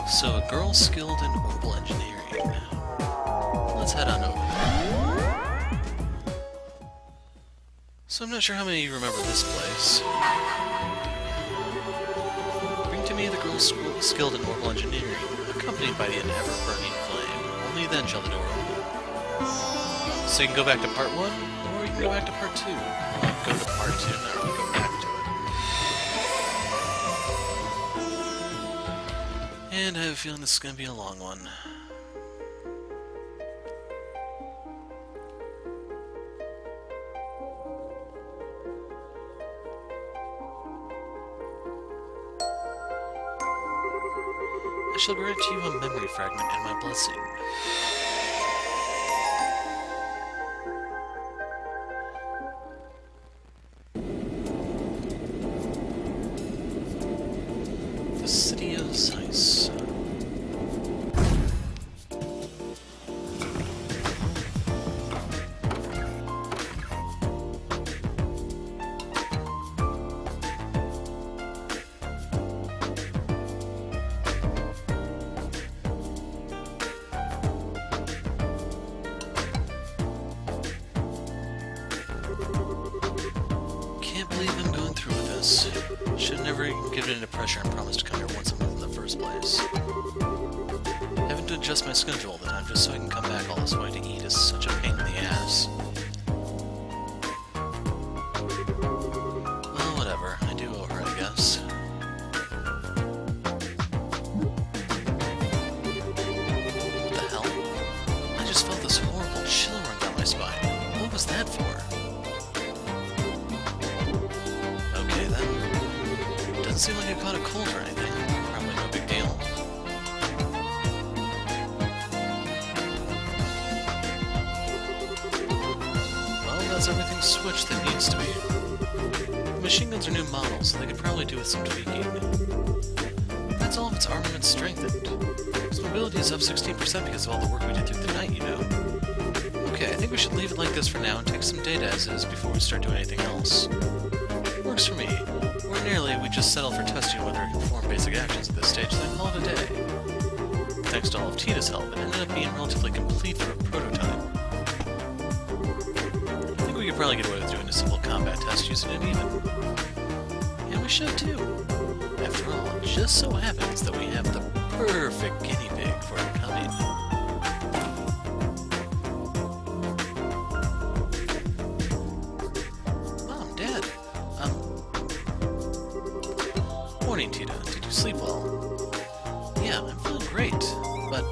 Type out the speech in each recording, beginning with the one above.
So, a girl skilled in Orbal engineering. Let's head on over there. So I'm not sure how many of you remember this place. Bring to me the girl skilled in Orbal engineering, accompanied by the ever-burning flame. Only then shall the door open. So you can go back to part 1, or you can go back to part 2. I'll go to part 2, not really go back to it. And I have a feeling this is going to be a long one. I shall grant you a memory fragment and my blessing. The city of Zeiss. Can't believe I'm going through with this. Should have never given in to pressure and promised to come here once a month in the first place. Having to adjust my schedule all the time just so I can come back all this way to eat is such a pain in the ass. Well, whatever. I do owe her, I guess. What the hell? I just felt this horrible chill run down my spine. What was that for? Okay then. Doesn't seem like I caught a cold or anything. Probably no big deal. Well, that's everything switched that needs to be. The machine guns are new models, so they could probably do with some tweaking. That's all of its armament strengthened. Its mobility is up 16% because of all the work we did through the night, you know. Okay, I think we should leave it like this for now and take some data as is before we start doing anything else. Works for me. Ordinarily, we just settle for testing whether it can perform basic actions at this stage, then call it a day. Thanks to all of Tita's help, it ended up being relatively complete for a prototype. I think we could probably get away with doing a simple combat test using it even. And we should too. After all, it just so happens that we have the perfect guinea pig for it coming. Morning, Tita. Did you sleep well? Yeah, I'm feeling great, but,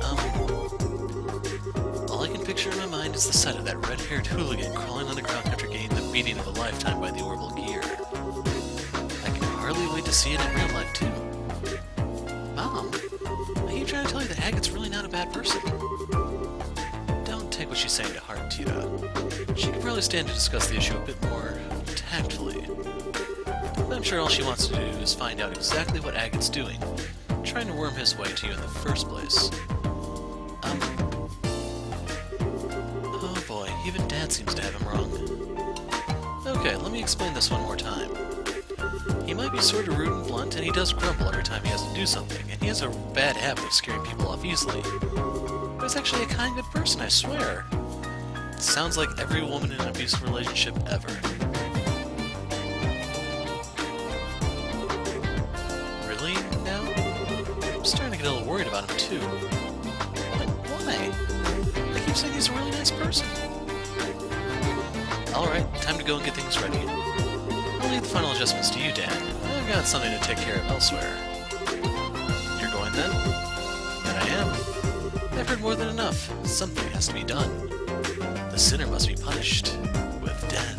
all I can picture in my mind is the sight of that red-haired hooligan crawling on the ground after getting the beating of a lifetime by the Orbal Gear. I can hardly wait to see it in real life, too. Mom, I keep trying to tell you that Agate's really not a bad person. Don't take what she's saying to heart, Tita. She could probably stand to discuss the issue a bit more tactfully. I'm sure all she wants to do is find out exactly what Agate's doing, trying to worm his way to you in the first place. Oh boy, even Dad seems to have him wrong. Okay, let me explain this one more time. He might be sort of rude and blunt, and he does grumble every time he has to do something, and he has a bad habit of scaring people off easily. But he's actually a kind, good person, I swear. Sounds like every woman in an abusive relationship ever. I'm starting to get a little worried about him, too. Why? I keep saying he's a really nice person. Alright, time to go and get things ready. I'll leave the final adjustments to you, Dan. I've got something to take care of elsewhere. You're going, then? And I am. I've heard more than enough. Something has to be done. The sinner must be punished. With death.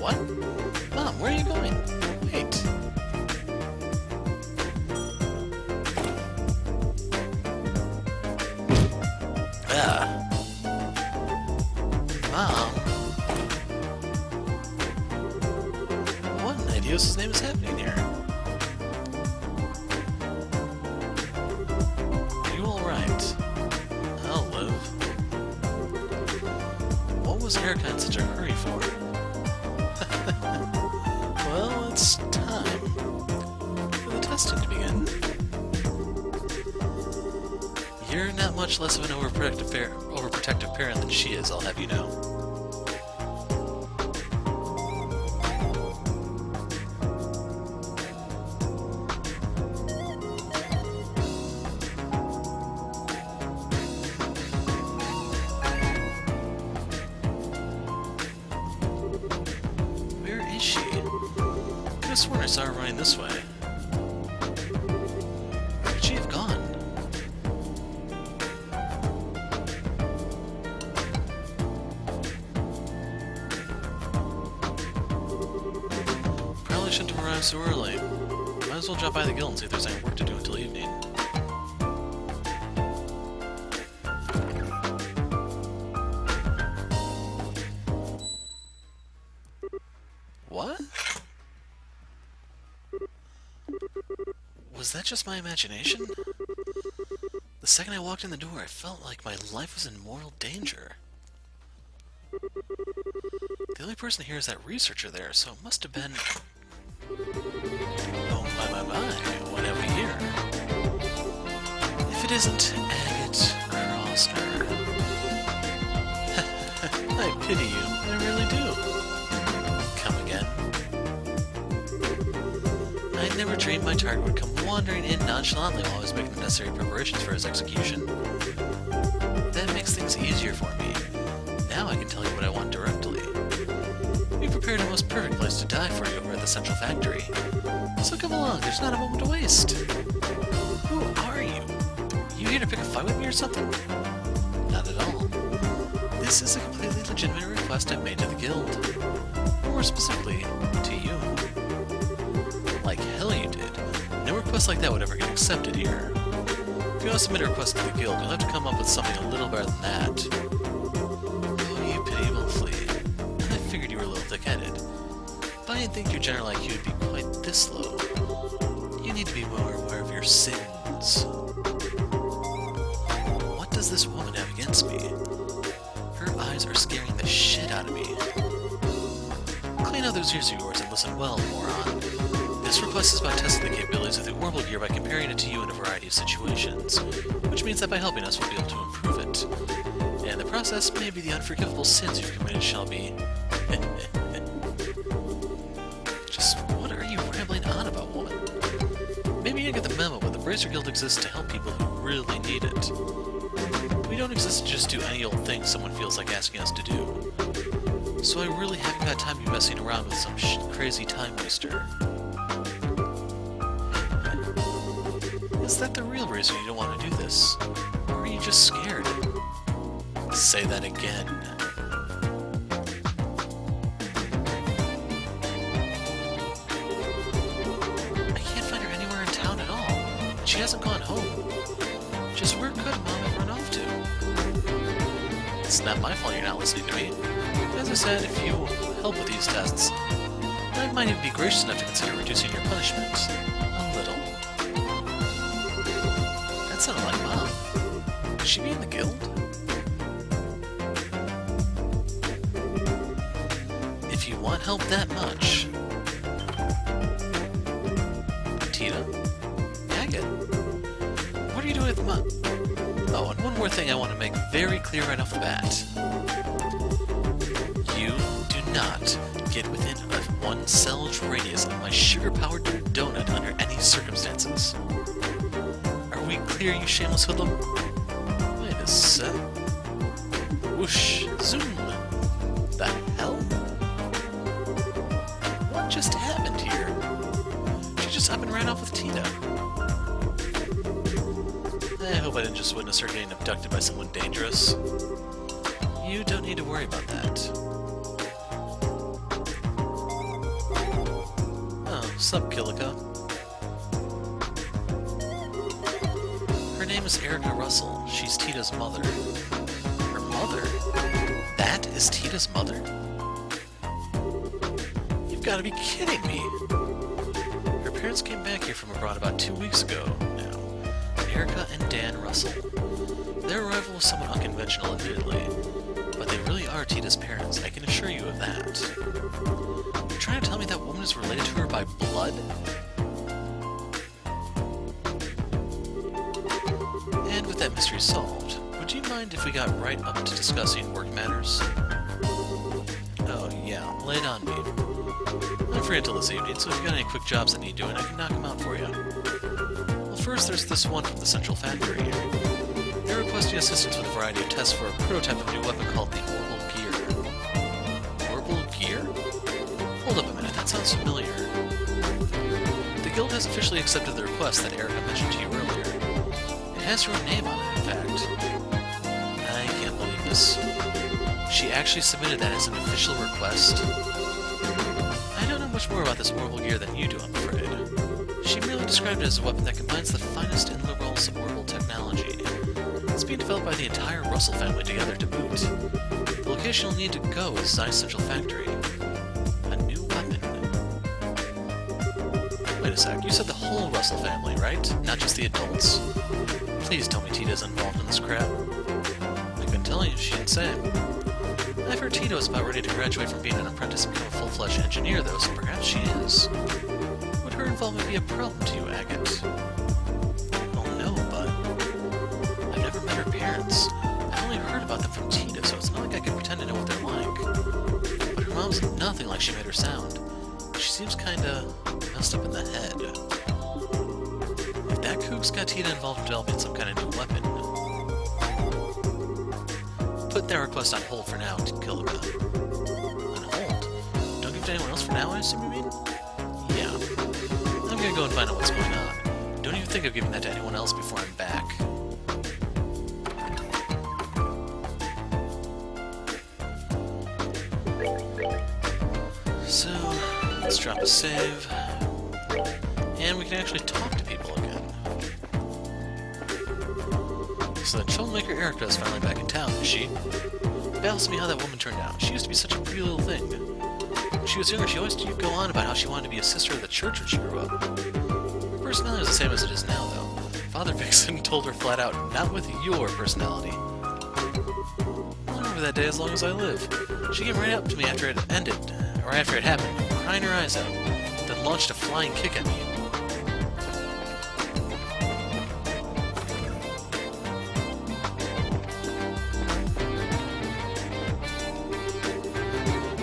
What? Mom, where are you going? Wait. Mom? What in Idiosa's name is happening here? Are you alright? I'll live. What was Erica in such a hurry for? Well, it's time for the testing to begin. You're not much less of an overprotective parent than she is, I'll have you know. Where is she? I could have sworn I saw her running this way. Where could she have gone? Probably shouldn't have arrived so early. Might as well drop by the guild and see if there's any work to do until evening. What? Was that just my imagination? The second I walked in the door, I felt like my life was in mortal danger. The only person here is that researcher there, so it must have been... Oh my, what have we here? If it isn't Agate Crossner. I pity you, I really do. Come again. I never dreamed my target would come wandering in nonchalantly while I was making the necessary preparations for his execution. That makes things easier for me. Now I can tell you what I want directly. We prepared a most perfect place to die for you over at the Central Factory. So come along, there's not a moment to waste. Who are you? You here to pick a fight with me or something? Not at all. This is a completely legitimate request I've made to the guild. More specifically, to you. Like hell you did. No request like that would ever get accepted here. If you want to submit a request to the guild, you'll have to come up with something a little better than that. Oh, you pitiable flea. I figured you were a little thick-headed. But I didn't think your general IQ would be quite this low. You need to be more aware of your sins. What does this woman have against me? Her eyes are scaring the shit out of me. Clean out those ears of yours and listen well, moron. This request is about testing the capabilities of the Orbal Gear by comparing it to you in a variety of situations, which means that by helping us we'll be able to improve it. And in the process, maybe the unforgivable sins you've committed shall be... Just what are you rambling on about, woman? Maybe you get the memo, but the Bracer Guild exists to help people who really need it. We don't exist to just do any old thing someone feels like asking us to do. So I really haven't got time to be messing around with some crazy time waster. Is that the real reason you don't want to do this? Or are you just scared? Say that again. I can't find her anywhere in town at all. She hasn't gone home. Just where could Mom have run off to? It's not my fault you're not listening to me. As I said, if you help with these tests, I might even be gracious enough to consider reducing your punishment. A little. That sounded like Mom. Could she be in the guild? If you want help that much... Tita? Agate? What are you doing with Mom? Oh, and one more thing I want to make very clear right off the bat. You do not get within a 1 cell's radius of my sugar-powered donut under any circumstances. Are we clear, you shameless hoodlum? Wait a sec. Whoosh. Zoom. The hell? What just happened here? She just up and ran off with Tita. I hope I didn't just witness her getting abducted by someone dangerous. You don't need to worry about that. Oh, sup, Killica. Her name is Erica Russell. She's Tita's mother. Her mother? That is Tita's mother? You've got to be kidding me! Her parents came back here from abroad about 2 weeks ago now. Erica and Dan Russell. Their arrival was somewhat unconventional, admittedly, but they really are Tita's parents, I can assure you of that. You're trying to tell me that woman is related to her by blood? And with that mystery solved, would you mind if we got right up to discussing work matters? Oh, yeah, lay it on me. I'm free until this evening, so if you got any quick jobs that need doing, I can knock them out for you. Well, first there's this one from the Central Factory. They're requesting assistance with a variety of tests for a prototype of a new weapon called the Orbal Gear. Orbal Gear? Hold up a minute, that sounds familiar. The Guild has officially accepted the request that Erica mentioned to you earlier. It has your name on it, in fact. I can't believe this. She actually submitted that as an official request? I don't know much more about this Orbal Gear than you do, I'm afraid. She merely described it as a weapon that combines the finest in the realms of Orbal technology. It's being developed by the entire Russell family together to boot. The location will need to go is Zeiss Central Factory. A new weapon. Wait a sec, you said the whole Russell family, right? Not just the adults? Please tell me Tita's involved in this crap. I've been telling you, she didn't say. I've heard Tita is about ready to graduate from being an apprentice and become a full-fledged engineer, though, so perhaps she is. Would her involvement be a problem to you, Agate? Well, no, but I've never met her parents. I've only heard about them from Tita, so it's not like I can pretend to know what they're like. But her mom's nothing like she made her sound. She seems kinda messed up in the head. If that kook's got Tita involved in developing some kind of new weapon, put their request on hold for now, Killer. On hold? Don't give it to anyone else for now, I assume you mean? Yeah. I'm gonna go and find out what's going on. Don't even think of giving that to anyone else before I'm back. So, let's drop a save. And we can actually talk to people again. So the troublemaker Erica is finally back in town, is she? It baffles me how that woman turned out. She used to be such a pretty little thing. When she was younger, she always used to go on about how she wanted to be a sister of the church when she grew up. Her personality is the same as it is now, though. Father Vixen told her flat out, not with your personality. I'll remember that day as long as I live. She came right up to me after it ended, or after it happened, crying her eyes out, then launched a flying kick at me.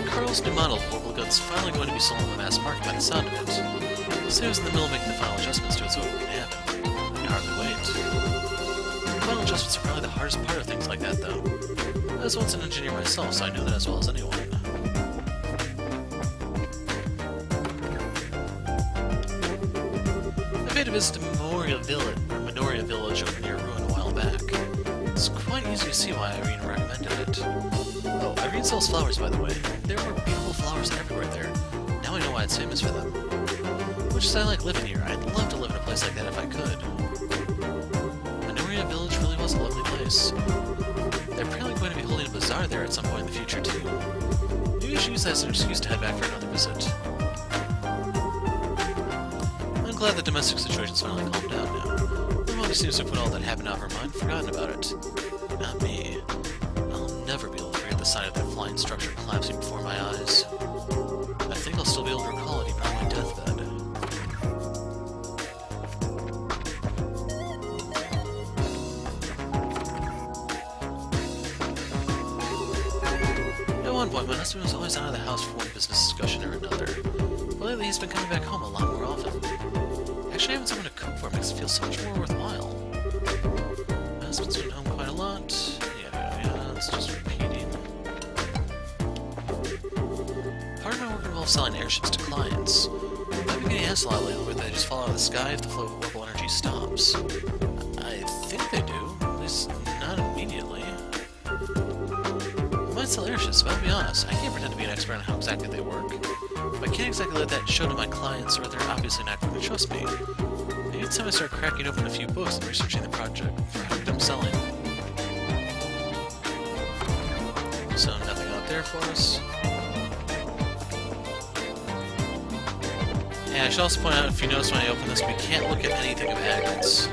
Carl's new model of Orbal gun's finally going to be sold on the mass market by the sound of it. Sam's in the middle of making the final adjustments to it so it can happen. I can hardly wait. The final adjustments are probably the hardest part of things like that, though. I was once an engineer myself, so I know that as well as anyone. I paid a visit to Minoria Village over near Ruin a while back. It's quite easy to see why Irene recommended it. Oh, Irene sells flowers, by the way. There were beautiful flowers everywhere there. Now I know why it's famous for them. Much as I like living here, I'd love to live in a place like that if I could. Minoria Village really was a lovely place. They're apparently going to be holding a bazaar there at some point in the future, too. Maybe I should use that as an excuse to head back for another visit. I'm glad the domestic situation's finally calmed down now. My mother seems to have put all that happened out of her mind and forgotten about it. Not me. I'll never be able to forget the sight of that flying structure collapsing before my eyes. I think I'll still be able to recall it even on my deathbed. At one point, my husband was always out of the house for one business discussion or another. But lately, he's been coming back home a lot more often. Actually, having someone to cook for makes it feel so much more worthwhile. My husband's been home quite a lot. Yeah, it's just repeating. Part of my work involves selling airships to clients. I've been getting asked a lot lately where they just fall out of the sky if the flow of Orbal energy stops. I think they do, at least not immediately. I might sell airships, but I'll be honest, I can't pretend to be an expert on how exactly they work. But I can't exactly let that show to my clients, or they're obviously not going to trust me. Maybe it's time I start cracking open a few books and researching the product I'm selling. So nothing out there for us. Yeah, I should also point out, if you notice when I open this, we can't look at anything of Agate's.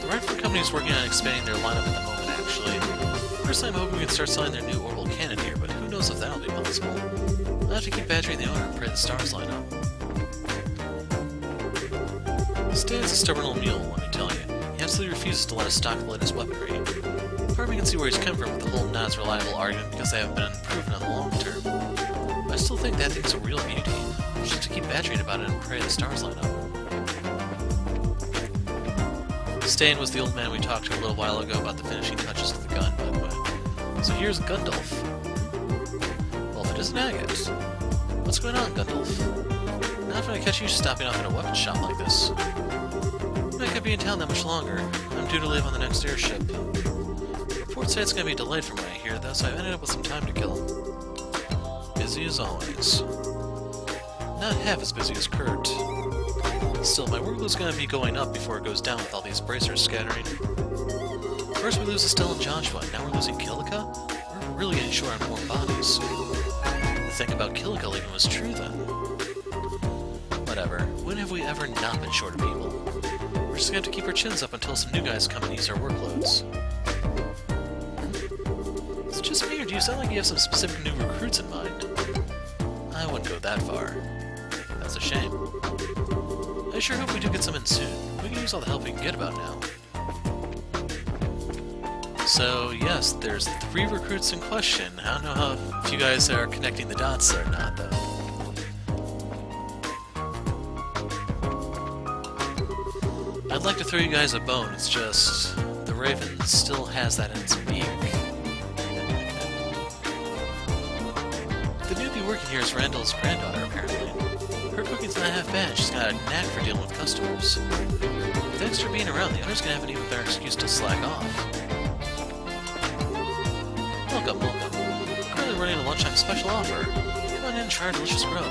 The Redford company is working on expanding their lineup at the moment, actually. Personally, I'm hoping we can start selling their new Orbal cannon here, but who knows if that'll be possible. I'll have to keep badgering the owner and pray the stars line up. Stan's a stubborn old mule, let me tell you. He absolutely refuses to let us stock the latest weaponry. Part of me can see where he's come from with the whole not as reliable argument because they haven't been proven in the long term. But I still think that thing's a real beauty. Just have to keep badgering about it and pray the stars line up. Stan was the old man we talked to a little while ago about the finishing touches to the gun, by the way. So here's Gundulf. Well, if it isn't Agate. What's going on, Gundulf? Not if I catch you stopping off at a weapons shop like this. I can't be in town that much longer. I'm due to leave on the next airship. Reports say it's going to be delayed from what I hear, though, so I've ended up with some time to kill. Busy as always. Not half as busy as Kurt. Still, my workload's going to be going up before it goes down with all these bracers scattering. First we lose Estelle and Joshua, now we're losing Kilika? We're really getting short on more bodies. The thing about Kilika leaving was true, then. Whatever. When have we ever not been short of people? We're just going to have to keep our chins up until some new guys come and ease our workloads. Is it just me, or do you sound like you have some specific new recruits in mind? I wouldn't go that far. That's a shame. I sure hope we do get some in soon. We can use all the help we can get about now. So, yes, there's 3 recruits in question. I don't know if you guys are connecting the dots or not, though. I'd like to throw you guys a bone, it's just... the Raven still has that in its beak. The newbie working here is Randall's granddaughter, apparently. Her cooking's not half bad, she's got a knack for dealing with customers. Thanks for being around, the owner's gonna have an even better excuse to slack off. Welcome, welcome. I'm currently running a lunchtime special offer. Come on in and try our delicious grub. I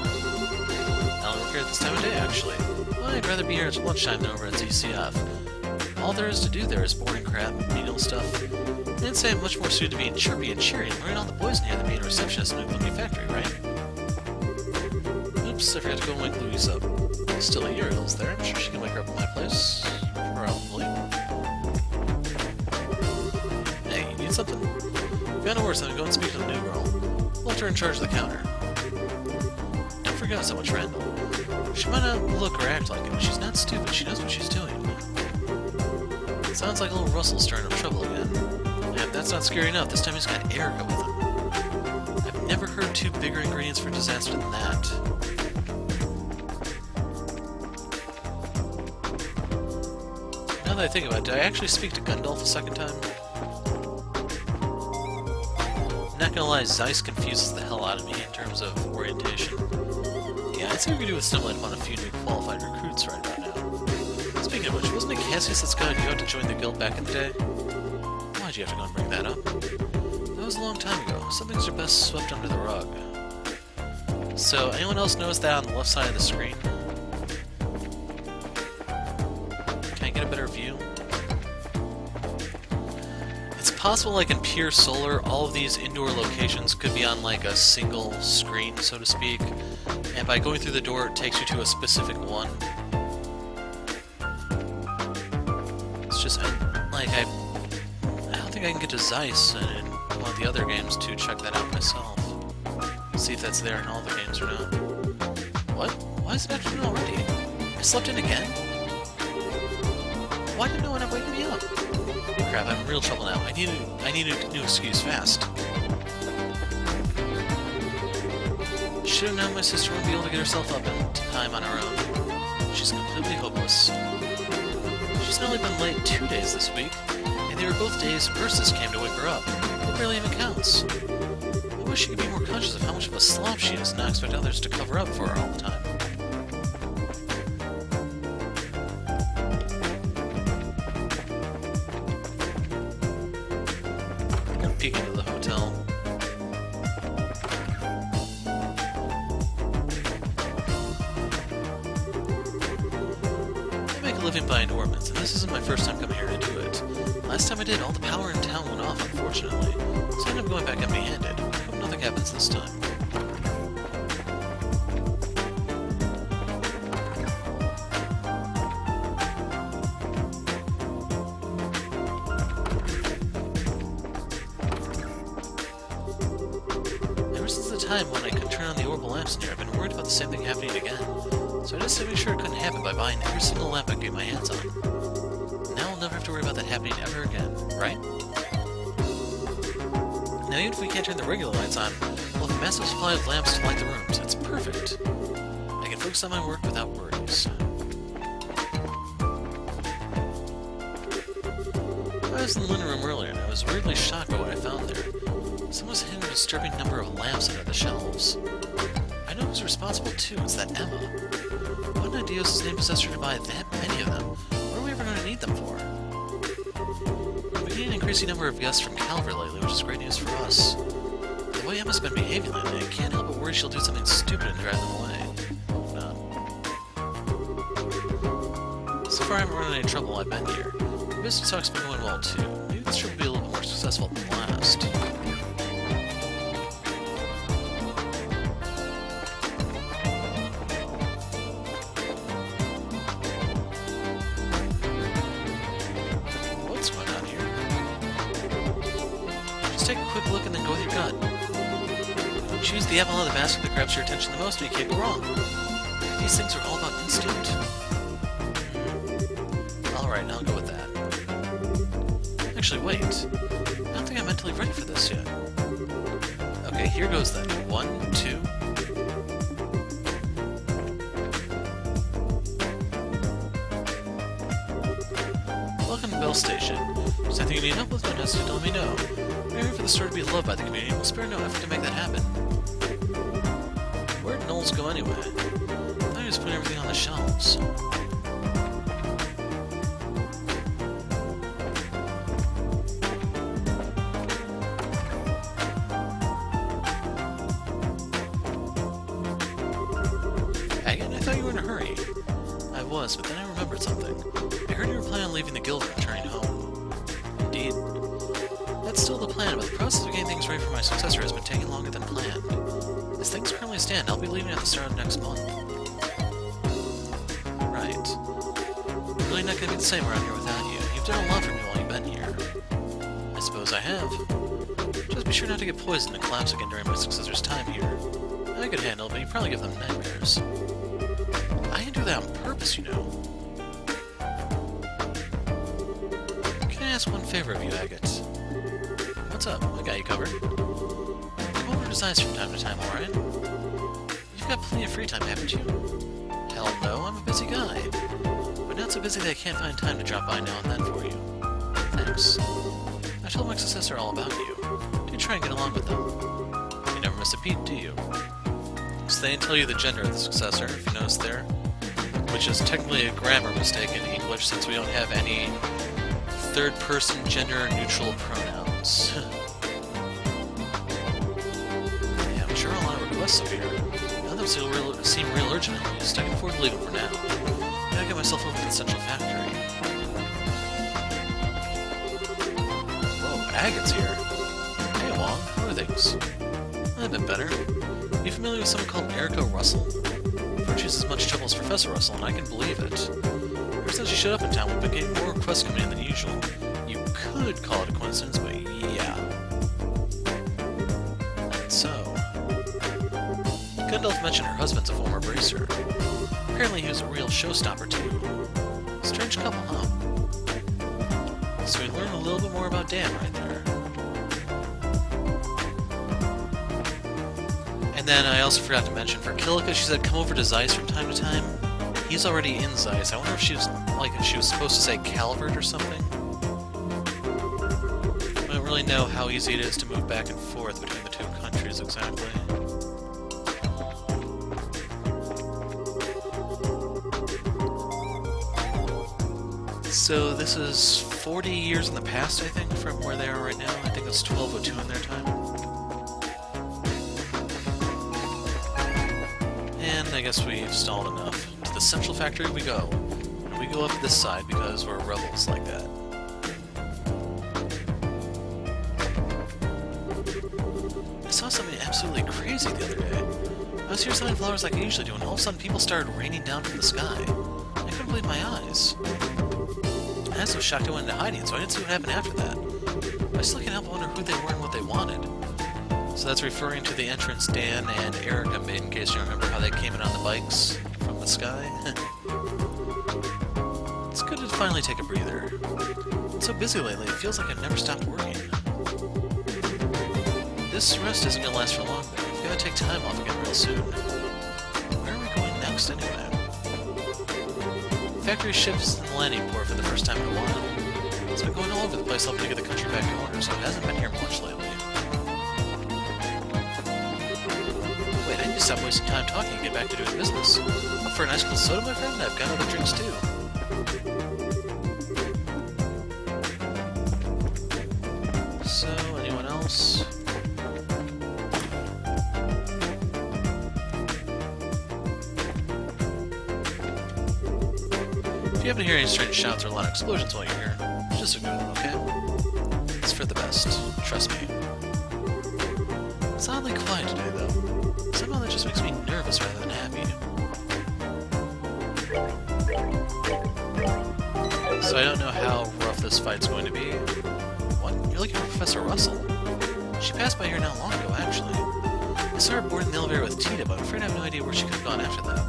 don't work here at this time of day, actually. Well, I'd rather be here at lunchtime than over at ZCF. All there is to do there is boring crap, menial stuff. I'd say I'm much more suited to being chirpy and cheery and learning all the boys in here than being a receptionist in a gloomy factory, right? Oops, I forgot to go and wake Louise up. Still, Uriel's there. I'm sure she can wake her up at my place. Probably. Hey, you need something? If you got no worse, then go and speak to the new girl. Left her in charge of the counter. Don't forget so much, Randall. She might not look or act like it, but she's not stupid. She knows what she's doing. Sounds like little Russell's stirring up trouble again. And if that's not scary enough, this time he's got Erica with him. I've never heard 2 bigger ingredients for disaster than that. Now that I think about it, did I actually speak to Gundulf a second time? I'm not gonna lie, Zeiss confuses the hell out of me in terms of orientation. Yeah, I'd say we could do with stimulate upon a few new qualified recruits right about now. Speaking of which, wasn't it Cassius that scouted you out to join the guild back in the day? Why'd you have to go and bring that up? That was a long time ago. Some things are best swept under the rug. So, anyone else notice that on the left side of the screen? Can I get a better view? It's possible, like in pure solar, all of these indoor locations could be on like a single screen, so to speak. And by going through the door, it takes you to a specific one. It's just, I don't think I can get to Zeiss in one of the other games to check that out myself. See if that's there in all the games or not. What? Why is it afternoon already? I slept in again? Why did no one ever wake me up? Crap, I'm in real trouble now. I need a new excuse fast. Should have known my sister wouldn't be able to get herself up in time on her own. She's completely hopeless. She's only been late 2 days this week, and they were both days Ursus came to wake her up. It barely even counts. I wish she could be more conscious of how much of a slob she is and not expect others to cover up for her all the time. I'm gonna peek into the hotel. Living by endorments, and this isn't my first time coming here to do it. Last time I did, all the power in town went off, unfortunately, so I ended up going back empty-handed. Hope nothing happens this time. Ever since the time when I could turn on the Orbal lamps in here, I've been worried about the same thing happening again. So I just had to make sure it couldn't happen by buying every single lamp I could get my hands on. Now I'll never have to worry about that happening ever again, right? Now even if we can't turn the regular lights on, we'll have a massive supply of lamps to light the rooms. It's perfect. I can focus on my work without worries. I was in the living room earlier, and I was weirdly shocked by what I found there. Someone was hidden a disturbing number of lamps under the shelves. I know who's responsible too, it's that Emma. What an idea was his name possessed her to buy that many of them? What are we ever going to need them for? We're getting an increasing number of guests from Calvary lately, which is great news for us. The way Emma's been behaving lately, I can't help but worry she'll do something stupid and drive them away. So far I haven't run into any trouble while I've been here. The business talk's been going well too. Maybe this trip will be a little more successful than the last. What's going on here? Just take a quick look and then go with your gut. Choose the apple out of the basket that grabs your attention the most and you can't go wrong. These things are all about instinct. Alright, I'll go with that. Actually, wait. I don't think I'm mentally ready for this yet. Okay, here goes then. 1, 2... Welcome to Bell Station. If there's anything you need help with, don't hesitate to let me know. We're here for the store to be loved by the community, and we'll spare no effort to make that happen. Where'd Knowles go anyway? I thought he was putting everything on the shelves. Agate, I thought you were in a hurry. I was, but then I remembered something. I heard you were planning on leaving the guild and returning home. Indeed. That's still the plan, but the process of getting things ready for my successor has been taking longer than planned. As things currently stand, I'll be leaving at the start of next month. Right. Really not gonna be the same around here without you. You've done a lot for me while you've been here. I suppose I have. Just be sure not to get poisoned and collapse again during my successor's time here. I could handle it, but you probably give them nightmares. I didn't do that on purpose, you know. Can I ask one favor of you, Agate? What's up? I got you covered. Come over to Zeiss from time to time, alright? You've got plenty of free time, haven't you? Hell no, I'm a busy guy. But not so busy that I can't find time to drop by now and then for you. Thanks. I told my successor all about you. Do try and get along with them. You never miss a beat, do you? So they didn't tell you the gender of the successor, if you noticed there. Which is technically a grammar mistake in English since we don't have any third-person gender-neutral pronouns. Yeah, I'm sure a lot of requests up here. None of them seem real urgent at least. I can afford to leave them for now. I gotta get myself over to the central factory. Whoa, Agate's here. Hey, Wong, how are things? I've been better. You familiar with someone called Erica Russell? She's as much trouble as Professor Russell, and I can believe it. Ever since she showed up in town, we've been getting more requests coming in than usual. You could call it a coincidence, but yeah. And so... Gundalf mentioned her husband's a former bracer. Apparently he was a real showstopper, too. Strange couple, huh? So we learned a little bit more about Dan right there. And then I also forgot to mention, for Kilika, she said come over to Zeiss from time to time. He's already in Zeiss. I wonder if she was, if she was supposed to say Calvert or something. I don't really know how easy it is to move back and forth between the two countries exactly. So this is 40 years in the past, I think, from where they are right now. I think it's 1202 in their time. And I guess we've stalled enough. To the central factory we go. And we go up this side because we're rebels like that. I saw something absolutely crazy the other day. I was here selling flowers like I usually do, and all of a sudden people started raining down from the sky. I couldn't believe my eyes. I was so shocked I went into hiding, so I didn't see what happened after that. I still can't help but wonder who they were and what they wanted. So that's referring to the entrance Dan and Erica made, in case you remember how they came in on the bikes from the sky. It's good to finally take a breather. I'm so busy lately, it feels like I've never stopped working. This rest isn't gonna last for long, though. I've gotta take time off again real soon. Where are we going next, anyway? Factory ships in the landing port for the first time in a while. It's been going all over the place helping to get the country back in order, so it hasn't been here much lately. Wait, I need to stop wasting time talking and get back to doing business. Up for an ice cold soda, my friend? I've got other drinks, too. So, anyone else? If you happen to hear any strange shouts or loud explosions while you're here, just ignore them, okay? It's for the best. Trust me. It's oddly quiet today, though. Somehow that just makes me nervous rather than happy. So I don't know how rough this fight's going to be. What? You're looking for Professor Russell? She passed by here not long ago, actually. I saw her boarding the elevator with Tita, but I'm afraid I have no idea where she could have gone after that.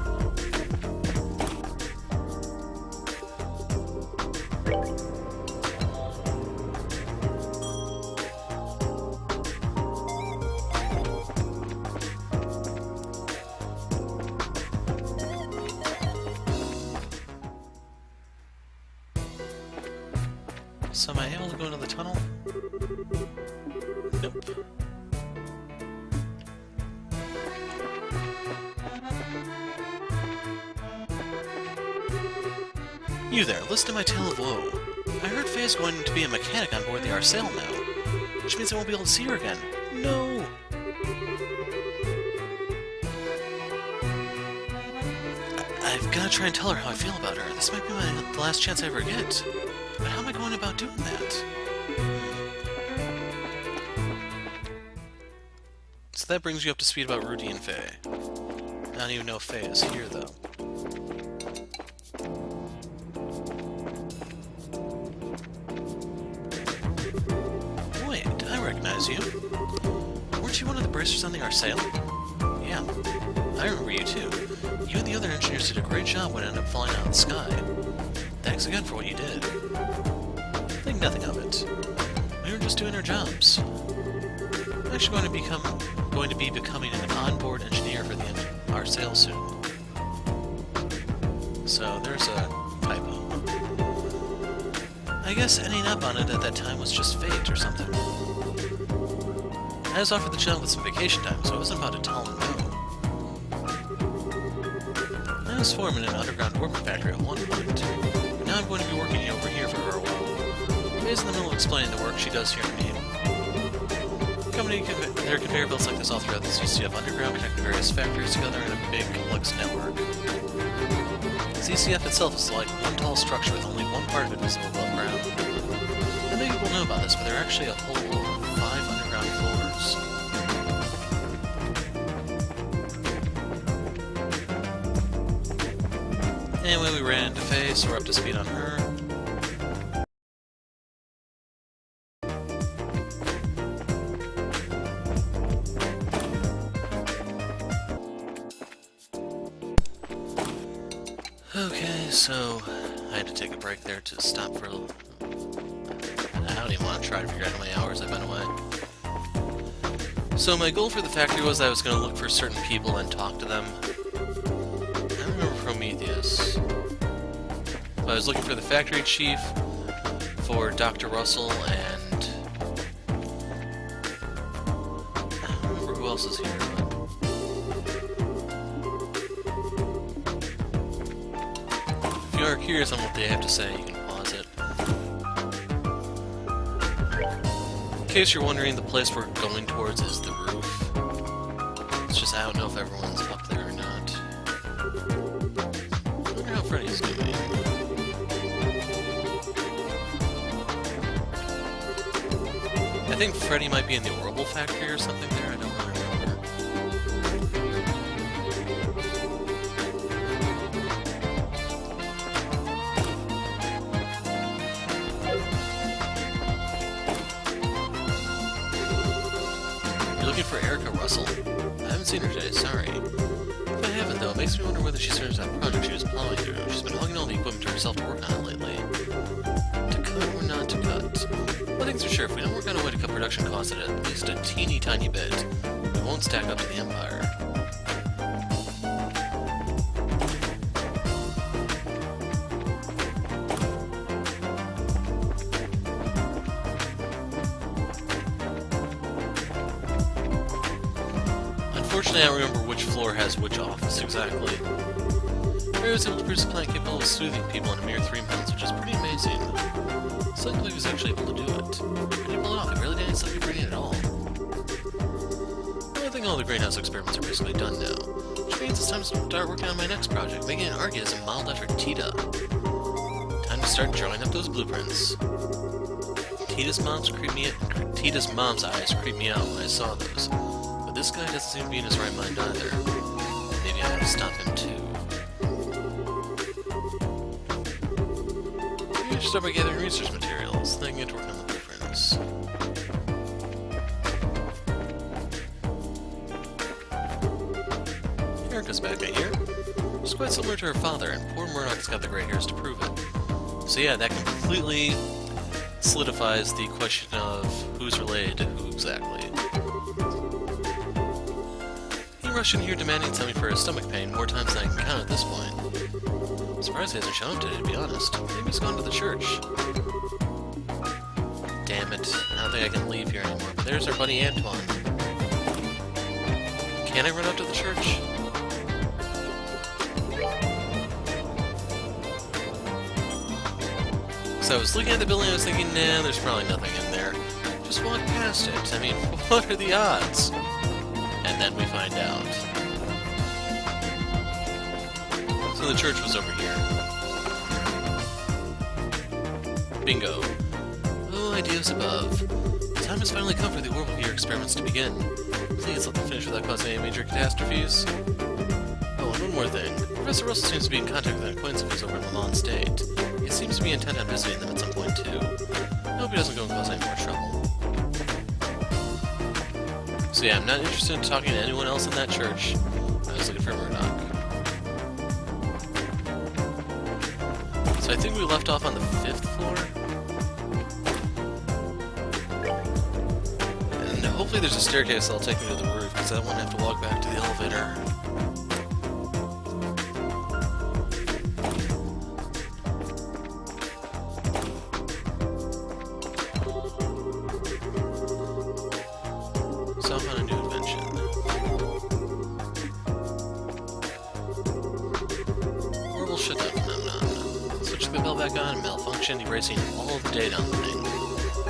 So am I able to go into the tunnel? Nope. You there, listen to my tale of woe. I heard Faye's going to be a mechanic on board the Arsail now, which means I won't be able to see her again. No! I've got to try and tell her how I feel about her. This might be the last chance I ever get. But how am I going about doing that? So that brings you up to speed about Rudy and Faye. I don't even know if Faye is here, though. Wait, I recognize you. Weren't you one of the bracers on the Arsail? Yeah, I remember you too. You and the other engineers did a great job when it ended up falling out of the sky. Thanks again for what you did. Think nothing of it. We were just doing our jobs. I'm actually going to be becoming an onboard engineer for the Arsail soon. So there's a typo. I guess ending up on it at that time was just fate or something. I was offered the job with some vacation time, so I wasn't about to tell him no. I was foreman in an underground orbit factory at one point. Now I'm going to be working over here for her a while. Faye's in the middle of explaining the work she does here to me. There are conveyor belts like this all throughout the ZCF underground, connecting various factories together in a big, complex network. ZCF itself is like one tall structure with only one part of it visible above ground. I think people know about this, but there are actually a whole 5 underground floors. Anyway, we ran into Faye, so we're up to speed on her. Okay, so I had to take a break there to stop for a little... I don't even want to try to figure out how many hours I've been away. So my goal for the factory was that I was going to look for certain people and talk to them. I remember Prometheus. I was looking for the factory chief, for Dr. Russell, and... I don't remember who else is here. If you are curious on what they have to say, you can pause it. In case you're wondering, the place we're going towards is the roof. It's just I don't know if everyone's up there or not. I wonder how Freddy's doing. I think Freddy might be in the Orbal factory or something there, I don't remember. For Erica Russell. I haven't seen her today, sorry. If I haven't, though, it makes me wonder whether she serves that project she was plowing through. She's been hugging all the equipment to herself to work on it lately. To cut or not to cut? One thing's for sure, if we don't work on a way to cut production costs at least a teeny tiny bit, we won't stack up to the Empire. Unfortunately, I don't remember which floor has which office exactly. Ray was able to produce a plan capable of soothing people in a mere 3 months, which is pretty amazing. It's likely he was actually able to do it. How did he pull it off? He really didn't stop breathing at all. Well, I think all the greenhouse experiments are basically done now, which means it's time to start working on my next project, making an Agate as a modeled after Tita. Time to start drawing up those blueprints. Tita's mom's eyes creeped me out when I saw those. This guy doesn't seem to be in his right mind either. Maybe I have to stop him too. Maybe I should start by gathering research materials, then get to work on the blueprints. Erica's back, I hear. She's quite similar to her father, and poor Murdoch's got the gray hairs to prove it. So yeah, that completely solidifies the question of who's related to who exactly. Rushed in here demanding something for his stomach pain more times than I can count at this point. I'm surprised he hasn't shown up today, to be honest. Maybe he's gone to the church. Damn it, I don't think I can leave here anymore, but there's our buddy Antoine. Can I run up to the church? So I was looking at the building and I was thinking, nah, there's probably nothing in there. Just walk past it. I mean, what are the odds? And then we find out. So the church was over here. Bingo. Oh, ideas above. The time has finally come for the Orbal Gear experiments to begin. Please let them finish without causing any major catastrophes. Oh, and one more thing. Professor Russell seems to be in contact with an acquaintance of his over in Lamont State. He seems to be intent on visiting them at some point, too. I hope he doesn't go and cause any more trouble. So yeah, I'm not interested in talking to anyone else in that church. I was looking for Murdoch. So I think we left off on the 5th floor. And hopefully there's a staircase that'll take me to the roof, because I don't want to have to walk back to the elevator. Erasing all of the data on the thing.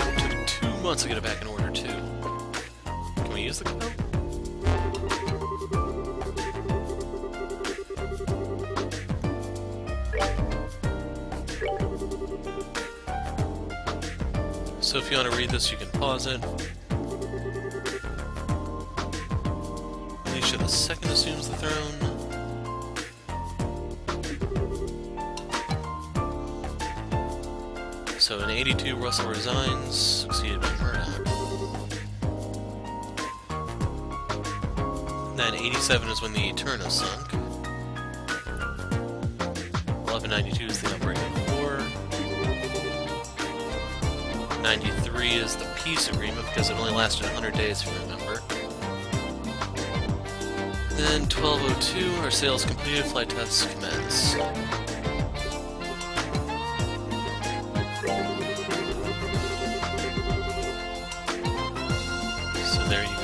It took 2 months to get it back in order, too. Can we use the code? So if you want to read this, you can pause it. Alicia II assumes the throne. So in 82, Russell resigns, succeeded by Murdoch. Then 87 is when the Eterna sunk. 1192 is the outbreak of war. 93 is the peace agreement, because it only lasted 100 days, if you remember. Then 1202, our sails completed, flight tests commence. There you go.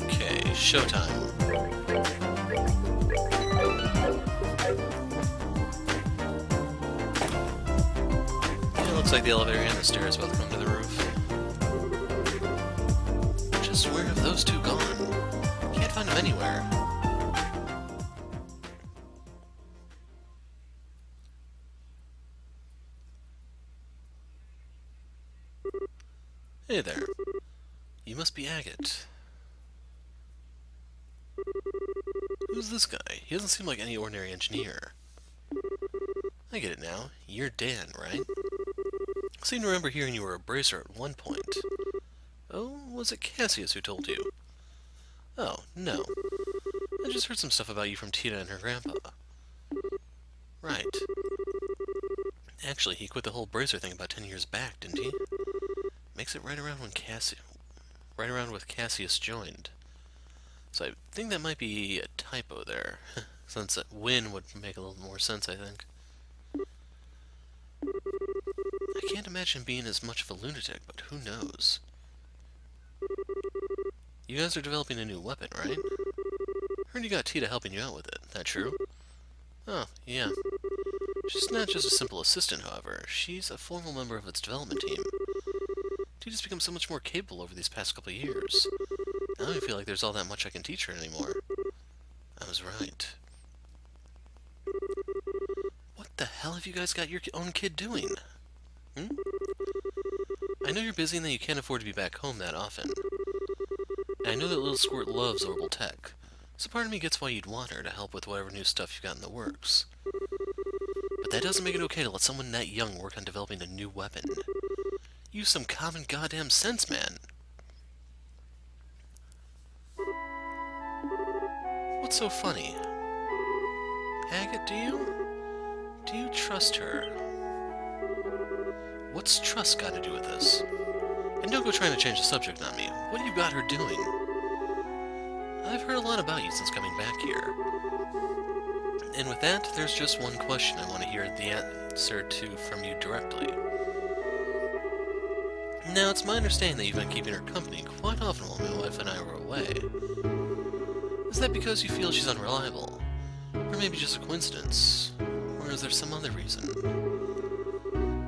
Okay, showtime. Looks like the elevator and the stairs both come to the roof. Just where have those two gone? Can't find them anywhere. Hey there. You must be Agate. Who's this guy? He doesn't seem like any ordinary engineer. I get it now. You're Dan, right? I seem to remember hearing you were a bracer at one point. Oh, was it Cassius who told you? Oh, no. I just heard some stuff about you from Tita and her grandpa. Right. Actually, he quit the whole bracer thing about 10 years back, didn't he? Makes it right around with Cassius joined. So I think that might be a typo there. Since win would make a little more sense, I think. I can't imagine being as much of a lunatic, but who knows? You guys are developing a new weapon, right? Heard you got Tita helping you out with it. That true? Oh, yeah. She's not just a simple assistant, however. She's a formal member of its development team. Tita's become so much more capable over these past couple of years. I don't even feel like there's all that much I can teach her anymore. I was right. What the hell have you guys got your own kid doing? I know you're busy and that you can't afford to be back home that often. And I know that little squirt loves Orbal tech, so part of me gets why you'd want her to help with whatever new stuff you've got in the works. But that doesn't make it okay to let someone that young work on developing a new weapon. Use some common goddamn sense, man. What's so funny? Agate, do you trust her? What's trust got to do with this? And don't go trying to change the subject on me. What have you got her doing? I've heard a lot about you since coming back here. And with that, there's just one question I want to hear the answer to from you directly. Now, it's my understanding that you've been keeping her company quite often while my wife and I were away. Is that because you feel she's unreliable? Or maybe just a coincidence? Or is there some other reason?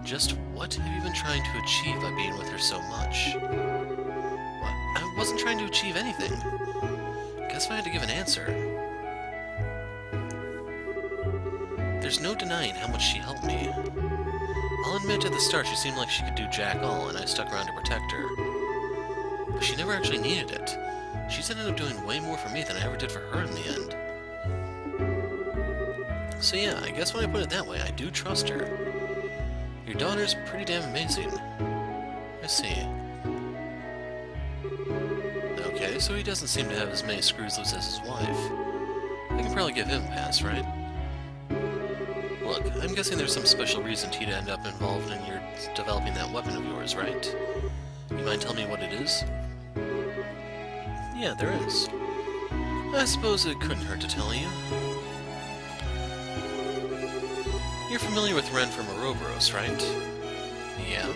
Just what have you been trying to achieve by being with her so much? What? I wasn't trying to achieve anything. Guess if I had to give an answer... There's no denying how much she helped me. I'll admit at the start she seemed like she could do jack all, and I stuck around to protect her. But she never actually needed it. She's ended up doing way more for me than I ever did for her in the end. So yeah, I guess when I put it that way, I do trust her. Your daughter's pretty damn amazing. I see. Okay, so he doesn't seem to have as many screws loose as his wife. I can probably give him a pass, right? Look, I'm guessing there's some special reason Tita ended up involved in your developing that weapon of yours, right? You mind telling me what it is? Yeah, there is. I suppose it couldn't hurt to tell you. You're familiar with Ren from Ouroboros, right? Yeah.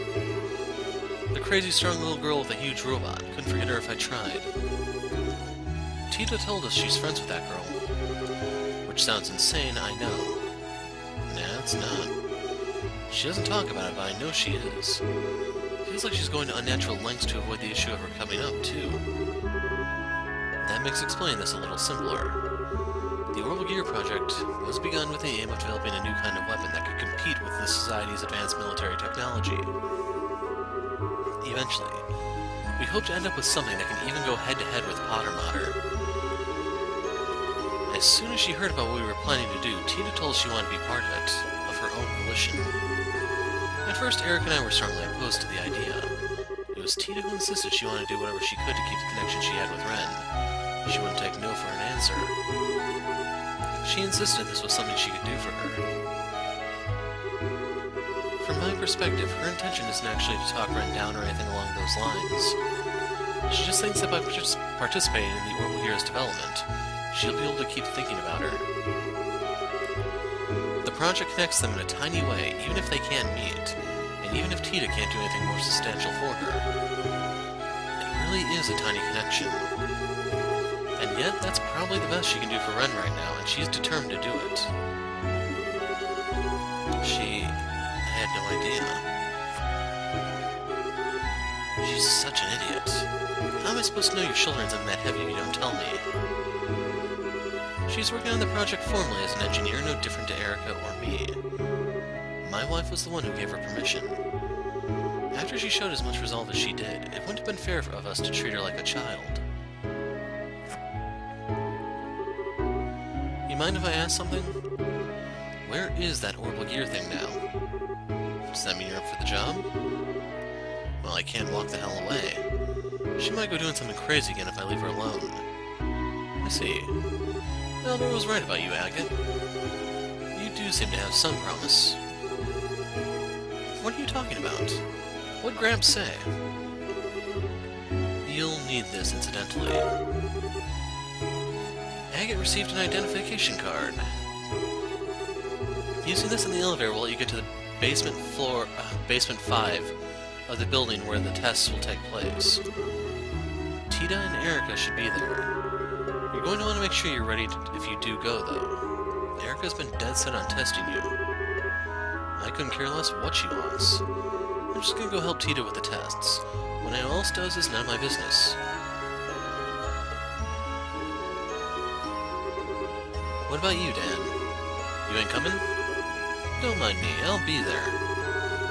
The crazy strong little girl with a huge robot. Couldn't forget her if I tried. Tita told us she's friends with that girl. Which sounds insane, I know. Nah, it's not. She doesn't talk about it, but I know she is. Feels like she's going to unnatural lengths to avoid the issue of her coming up, too. That makes explaining this a little simpler. The Orbal Gear project was begun with the aim of developing a new kind of weapon that could compete with the society's advanced military technology. Eventually, we hope to end up with something that can even go head-to-head with Potter Mater. As soon as she heard about what we were planning to do, Tita told us she wanted to be part of it, of her own volition. At first, Eric and I were strongly opposed to the idea. It was Tita who insisted she wanted to do whatever she could to keep the connection she had with Ren. She wouldn't take no for an answer. She insisted this was something she could do for her. From my perspective, her intention isn't actually to talk Ren down or anything along those lines. She just thinks that by participating in the Orbal Gear's development, she'll be able to keep thinking about her. The project connects them in a tiny way, even if they can't meet, and even if Tita can't do anything more substantial for her. It really is a tiny connection. And yet, that's probably the best she can do for Ren right now, and she's determined to do it. I had no idea. She's such an idiot. How am I supposed to know your shoulder's in that heavy if you don't tell me? She's working on the project formally as an engineer, no different to Erica or me. My wife was the one who gave her permission. After After she showed as much resolve as she did, it wouldn't have been fair of us to treat her like a child. You mind if I ask something? Where is that Orbal Gear thing now? Does that mean you're up for the job? Well, I can't walk the hell away. She might go doing something crazy again if I leave her alone. I see. Albert was right about you, Agate. You do seem to have some promise. What are you talking about? What'd Gramps say? You'll need this, incidentally. Agate received an identification card. Using this in the elevator will let you get to the basement 5 of the building where the tests will take place. Tita and Erica should be there. You're going to want to make sure you're ready if you do go, though. Erica's been dead set on testing you. I couldn't care less what she wants. I'm just gonna go help Tita with the tests. What anyone else does is none of my business. What about you, Dan? You ain't coming? Don't mind me, I'll be there.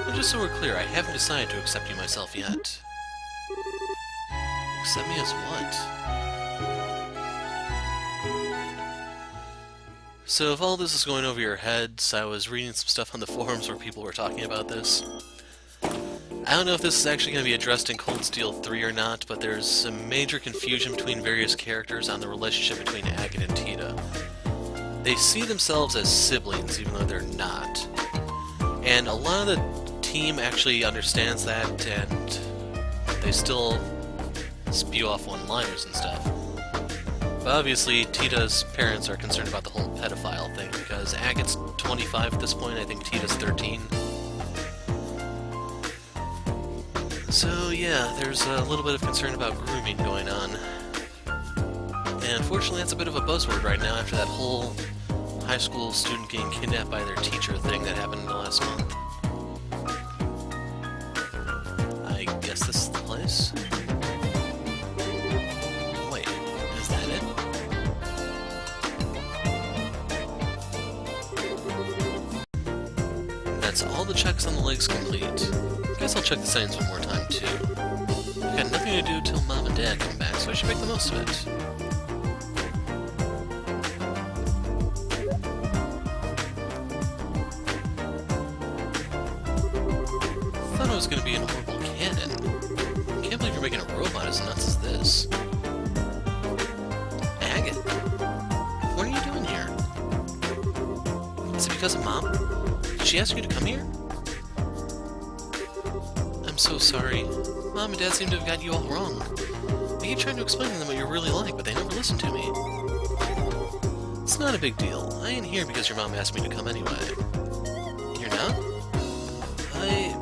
But just so we're clear, I haven't decided to accept you myself yet. Accept me as what? So if all this is going over your heads, I was reading some stuff on the forums where people were talking about this. I don't know if this is actually going to be addressed in Cold Steel 3 or not, but there's some major confusion between various characters on the relationship between Agate and Tita. They see themselves as siblings, even though they're not. And a lot of the team actually understands that, and they still spew off one-liners and stuff. But obviously, Tita's parents are concerned about the whole pedophile thing, because Agate's 25 at this point, I think Tita's 13. So yeah, there's a little bit of concern about grooming going on. And unfortunately, that's a bit of a buzzword right now after that whole high school student getting kidnapped by their teacher thing that happened in the last month. I guess this is the place? Wait, is that it? That's all the checks on the legs complete. Guess I'll check the settings one more time, too. I've got nothing to do till Mom and Dad come back, so I should make the most of it. Thought it was going to be an Orbal cannon. Can't believe you're making a robot as nuts as this. Agate, what are you doing here? Is it because of Mom? Did she ask you to come here? I'm so sorry. Mom and Dad seem to have got you all wrong. I keep trying to explain to them what you're really like, but they never listen to me. It's not a big deal. I ain't here because your mom asked me to come anyway. You're not? I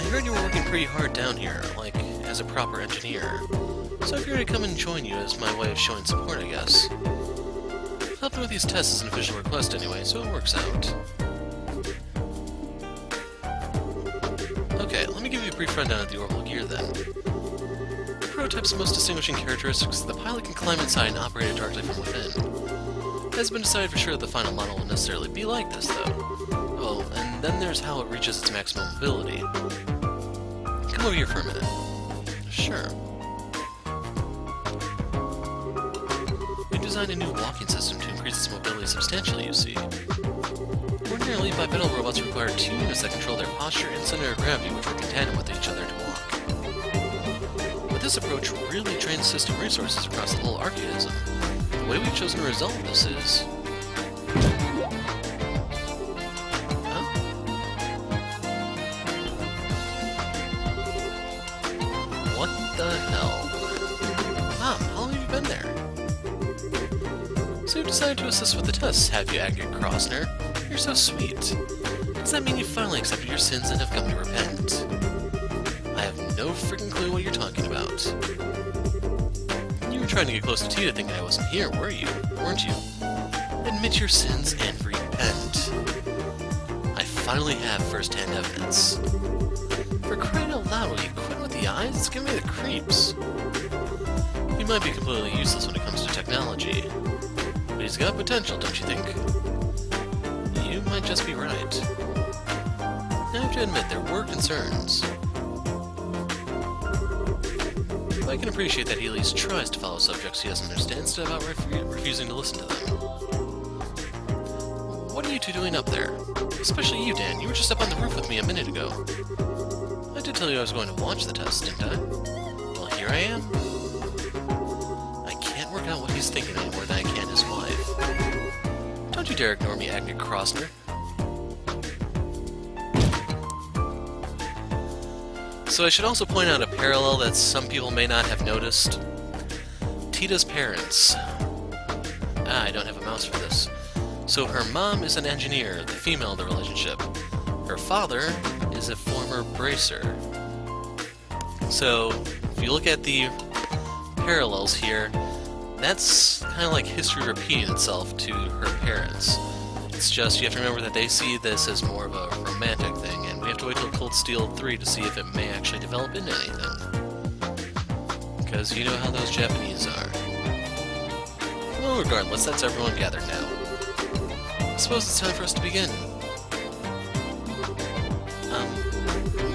heard you were working pretty hard down here, like, as a proper engineer. So I figured I'd come and join you as my way of showing support, I guess. Helping with these tests is an official request anyway, so it works out. Okay, let me give you a brief rundown of the Orbal Gear then. The prototype's most distinguishing characteristic is that the pilot can climb inside and operate it directly from within. It hasn't been decided for sure that the final model will necessarily be like this, though. Oh, and then there's how it reaches its maximum mobility. Come over here for a minute. Sure. We designed a new walking system to increase its mobility substantially, you see. Ordinarily, bipedal robots require two units that control their posture and center of gravity, which work in tandem with each other to walk. But this approach really drains system resources across the whole archaism. The way we've chosen to resolve this is... Huh? What the hell? Mom, how long have you been there? So you've decided to assist with the tests, have you, Agate Crossner? You're so sweet. Does that mean you finally accepted your sins and have come to repent? I have no freaking clue what you're talking about. You were trying to get close to Tita thinking I wasn't here, weren't you? Admit your sins and repent. I finally have first-hand evidence. For crying out loud, will you quit with the eyes? It's giving me the creeps. He might be completely useless when it comes to technology. But he's got potential, don't you think? You might just be right. have to admit, there were concerns. I can appreciate that he at least tries to follow subjects he doesn't understand instead of outright refusing to listen to them. What are you two doing up there? Especially you, Dan. You were just up on the roof with me a minute ago. I did tell you I was going to watch the test, didn't I? Well, here I am. I can't work out what he's thinking any more than I can his wife. Don't you dare ignore me, Agate Crossner. So I should also point out a parallel that some people may not have noticed. Tita's parents. I don't have a mouse for this. So her mom is an engineer, the female of the relationship. Her father is a former bracer. So, if you look at the parallels here, that's kind of like history repeating itself to her parents. It's just, you have to remember that they see this as more of a romantic thing, and we have to wait till Cold Steel 3 to see if it may actually develop into anything. Because you know how those Japanese are. Well, regardless, that's everyone gathered now. I suppose it's time for us to begin.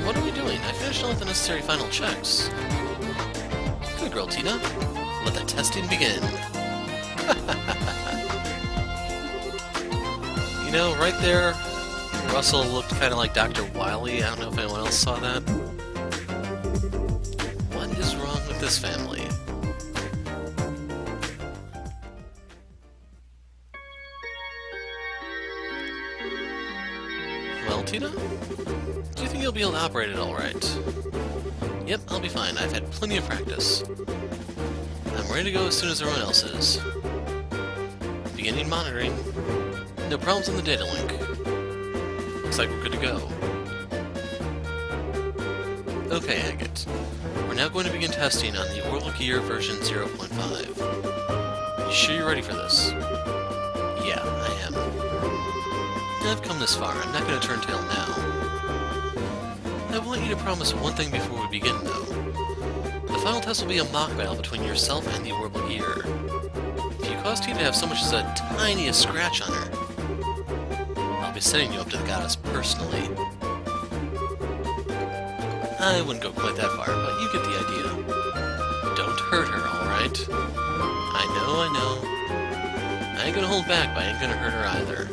What are we doing? I finished all of the necessary final checks. Good girl, Tita. Let the testing begin. You know, right there, Russell looked kind of like Dr. Wily. I don't know if anyone else saw that. What is wrong with this family? Well, Tita? Do you think you'll be able to operate it all right? Yep, I'll be fine. I've had plenty of practice. I'm ready to go as soon as everyone else is. Beginning monitoring. No problems on the data link. Looks like we're good to go. Okay, Agate. We're now going to begin testing on the Orbal Gear version 0.5. You sure you're ready for this? Yeah, I am. I've come this far. I'm not going to turn tail now. I want you to promise one thing before we begin, though. The final test will be a mock battle between yourself and the Orbal Gear. If you cause Tita to have so much as a tiniest scratch on her, I'll be sending you up to the goddess personally. I wouldn't go quite that far, but you get the idea. Don't hurt her, alright? I know. I ain't gonna hold back, but I ain't gonna hurt her either.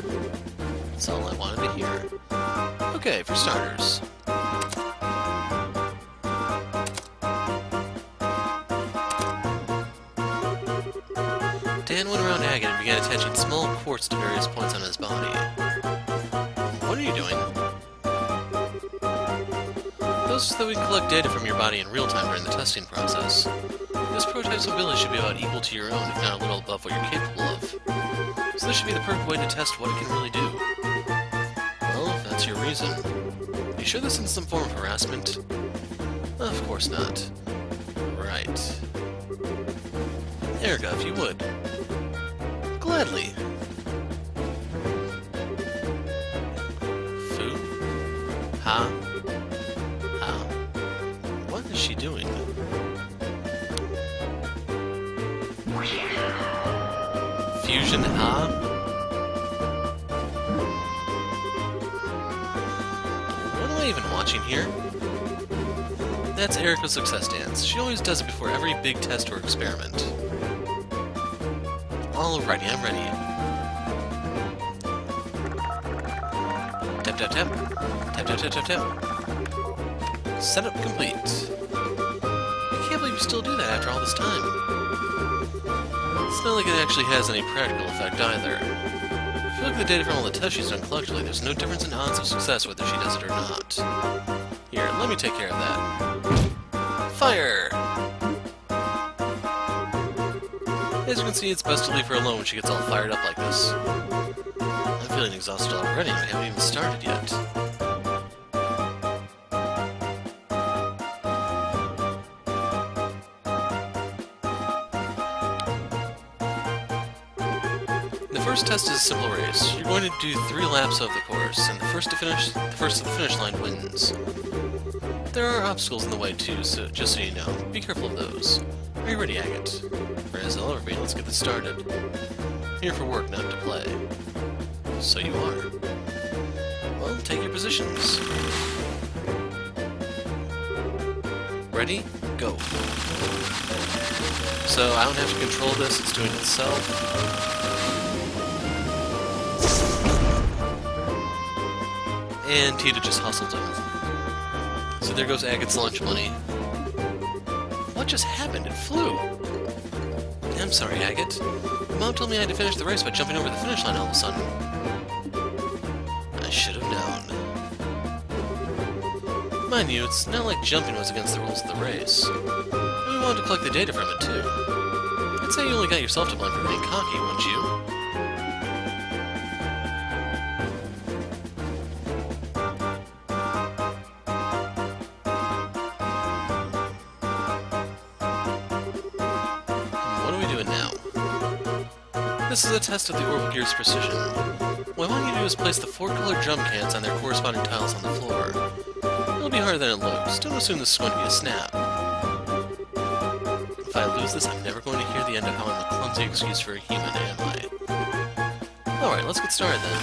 That's all I wanted to hear. Okay, for starters. Dan went around Agate and began attaching small quartz to various points on his body. What are you doing? Those so that we can collect data from your body in real time during the testing process. This prototype's ability should be about equal to your own, if not a little above what you're capable of. So this should be the perfect way to test what it can really do. Well, if that's your reason. You sure this isn't some form of harassment? Of course not. Right. Erica, if you would. Gladly. Fu? Ha? Ha? What is she doing? Fusion Ha? What am I even watching here? That's Erica's success dance. She always does it before every big test or experiment. Alrighty, I'm ready. Tap, tap, tap. Tap, tap, tap, tap, tap. Setup complete. I can't believe you still do that after all this time. It's not like it actually has any practical effect either. If you look at the data from all the tests she's done collectively, there's no difference in odds of success whether she does it or not. Here, let me take care of that. Fire! As you can see, it's best to leave her alone when she gets all fired up like this. I'm feeling exhausted already, and we haven't even started yet. The first test is a simple race. You're going to do 3 laps of the course, and the first to the finish line wins. There are obstacles in the way too, so just so you know, be careful of those. Are you ready, Agate? As I'll ever be, let's get this started. Here for work, not to play. So you are. Well, take your positions. Ready? Go. So I don't have to control this, it's doing it itself. And Tita just hustled him. So there goes Agate's lunch money. What just happened? It flew! I'm sorry, Agate. Mom told me I had to finish the race by jumping over the finish line all of a sudden. I should have known. Mind you, it's not like jumping was against the rules of the race. And we wanted to collect the data from it, too. I'd say you only got yourself to blame for being cocky, wouldn't you? What are we doing now? This is a test of the Orbal Gear's precision. What I want you to do is place the 4 colored jump cans on their corresponding tiles on the floor. It'll be harder than it looks. Don't assume this is going to be a snap. If I lose this, I'm never going to hear the end of how I'm a clumsy excuse for a human, am I? Alright, let's get started then.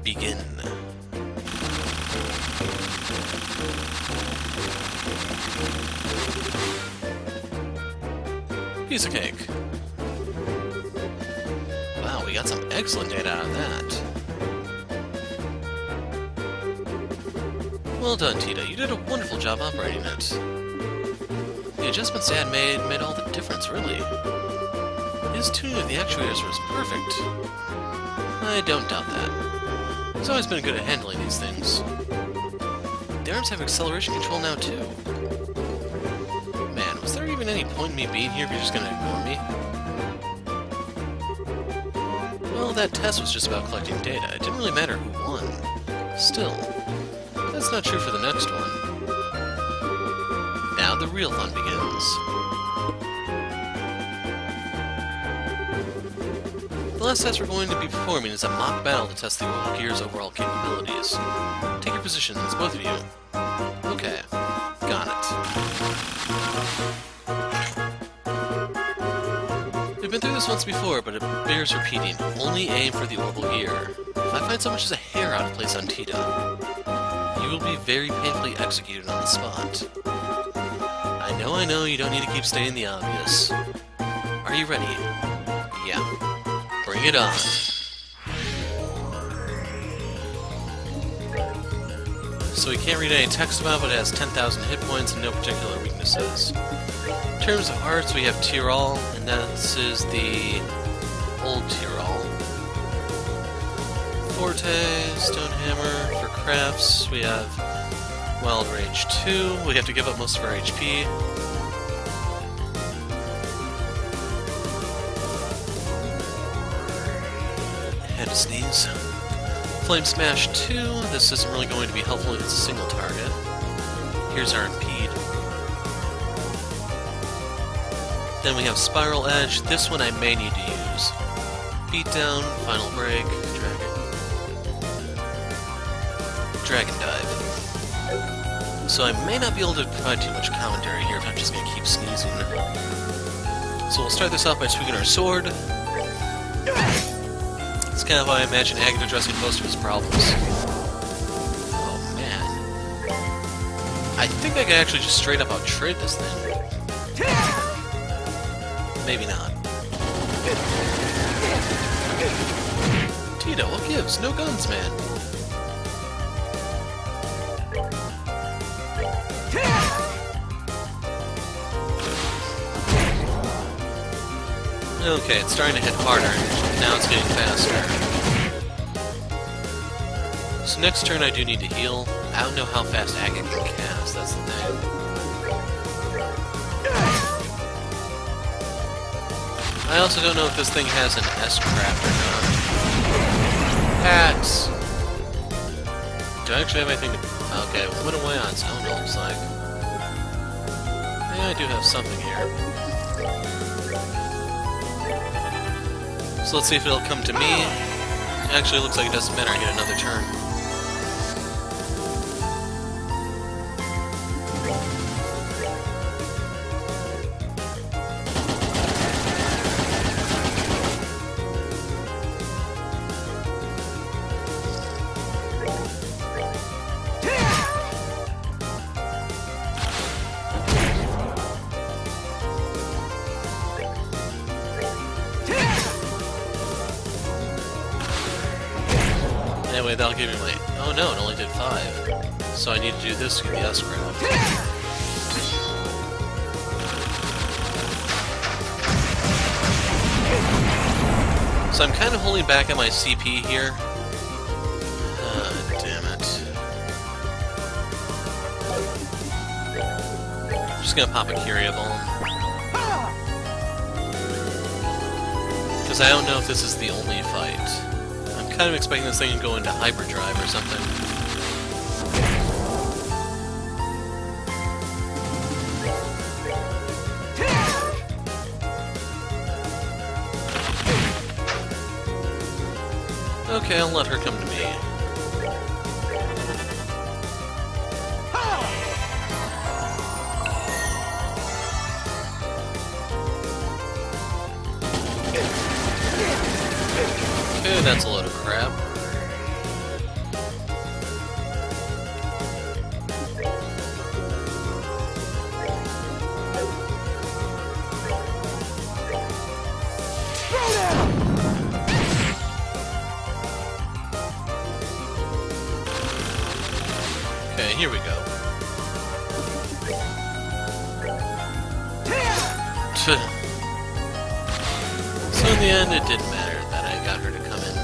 Begin. Piece of cake. Wow, we got some excellent data out of that. Well done, Tita. You did a wonderful job operating it. The adjustments Dad made all the difference, really. His tuning of the actuators was perfect. I don't doubt that. He's always been good at handling these things. The arms have acceleration control now, too. Man, was there even any point in me being here if you're just gonna ignore me? Well, that test was just about collecting data. It didn't really matter who won. Still, that's not true for the next one. Now the real fun begins. The last test we're going to be performing is a mock battle to test the Orbal Gear's overall capabilities. Take your positions, both of you. Okay, got it. We've been through this once before, but it bears repeating. Only aim for the Orbal Gear. If I find so much as a hair out of place on Tita, you will be very painfully executed on the spot. I know, you don't need to keep stating the obvious. Are you ready? Yeah. Bring it on. So we can't read any text about it, but it has 10,000 hit points and no particular weaknesses. In terms of arts, we have Tyrol, and this is the old Tyrol. Forte, Stonehammer. For crafts, we have Wild Rage 2. We have to give up most of our HP. Had to sneeze. Flame Smash 2. This isn't really going to be helpful if it's a single target. Here's our Impede. Then we have Spiral Edge. This one I may need to use. Beatdown, Final Break, Dragon Dive. So I may not be able to provide too much commentary here if I'm just going to keep sneezing. So we'll start this off by tweaking our sword. It's kind of how I imagine Agate addressing most of his problems. Oh man. I think I could actually just straight up out-trade this thing. Maybe not. Tita, what gives? No guns, man. Okay, it's starting to hit harder. Now it's getting faster. So next turn I do need to heal. I don't know how fast Agate can cast, that's the thing. I also don't know if this thing has an S-craft or not. Hats! Do I actually have anything to... Okay, what am I on? Sound it looks like. Yeah, I do have something here. So let's see if it'll come to me. Actually, it looks like it doesn't matter, I get another turn. Anyway, that'll give me my... Oh no, it only did 5. So I need to do this to get the S-grab. So I'm kind of holding back on my CP here. Damn it. I'm just gonna pop a Curia Bomb. Because I don't know if this is the only fight. I'm kind of expecting this thing to go into hyperdrive or something. Okay, I'll let her come to me. Okay, that's a load of crap. Okay, here we go. So in the end, it didn't matter that I got her to come in.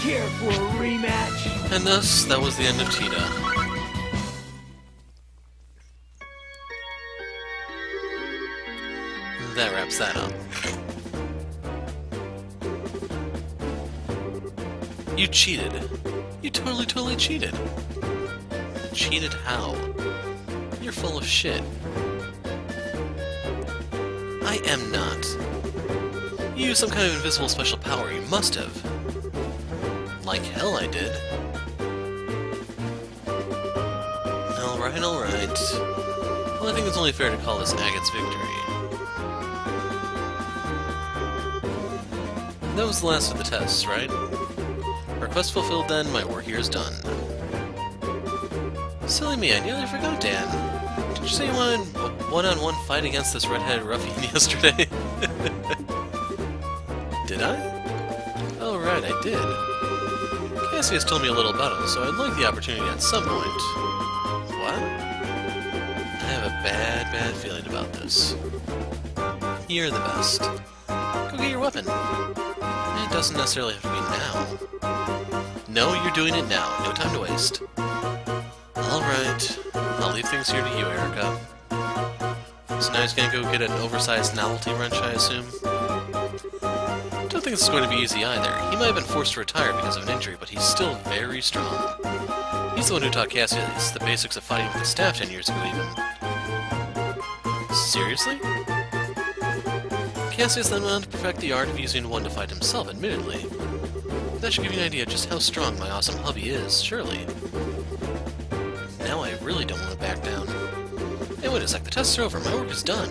Care for a rematch? And thus, that was the end of Tita. That wraps that up. You cheated. You totally cheated. Cheated how? You're full of shit. I am not. You used some kind of invisible special power. You must have. Like hell I did. Alright. Well, I think it's only fair to call this Agate's victory. That was the last of the tests, right? Request fulfilled then, my work here is done. Silly me, I nearly forgot, Dan. Did you say you wanted a one-on-one fight against this red-headed ruffian yesterday? Did I? Oh, right, I did. Cassius told me a little about him, so I'd like the opportunity at some point. What? I have a bad feeling about this. You're the best. Go get your weapon. It doesn't necessarily have to be now. No, you're doing it now. No time to waste. Alright. I'll leave things here to you, Erica. So now he's gonna go get an oversized novelty wrench, I assume? Don't think this is going to be easy either. He might have been forced to retire because of an injury, but he's still very strong. He's the one who taught Cassius the basics of fighting with the staff 10 years ago, even. Seriously? Cassius then went on to perfect the art of using one to fight himself, admittedly. That should give you an idea of just how strong my awesome hubby is, surely. Now I really don't want to back down. Hey, wait a sec, the tests are over, my work is done.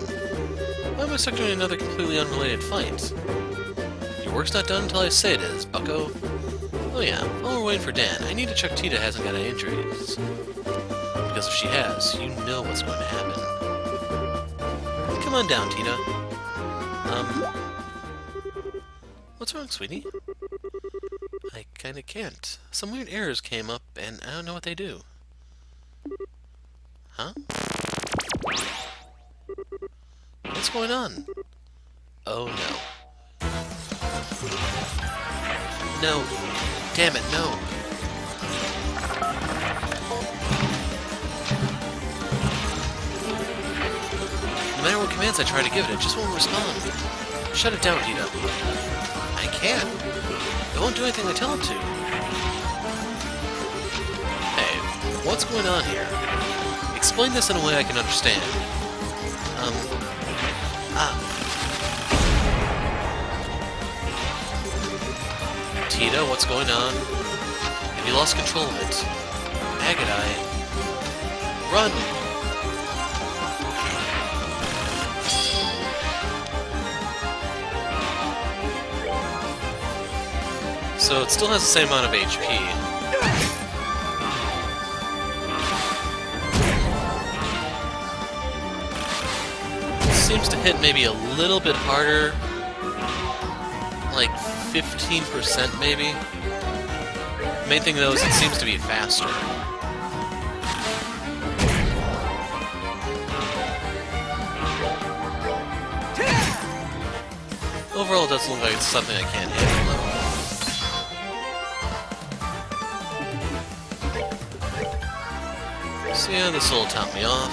Why am I stuck doing another completely unrelated fight? Your work's not done until I say it is, bucko. Oh yeah, while we're waiting for Dan, I need to check Tita hasn't got any injuries. Because if she has, you know what's going to happen. Come on down, Tita. What's wrong, sweetie? I kinda can't. Some weird errors came up, and I don't know what they do. Huh? What's going on? Oh no. No. Damn it, no. No matter what commands I try to give it, it just won't respond. Shut it down, Tita. I can't. It won't do anything I tell it to. Hey, what's going on here? Explain this in a way I can understand. Tita, what's going on? Have you lost control of it? Agate. Run! So it still has the same amount of HP. Seems to hit maybe a little bit harder, like 15% maybe. Main thing though is it seems to be faster. Overall, it doesn't look like it's something I can't handle though. So yeah, this will top me off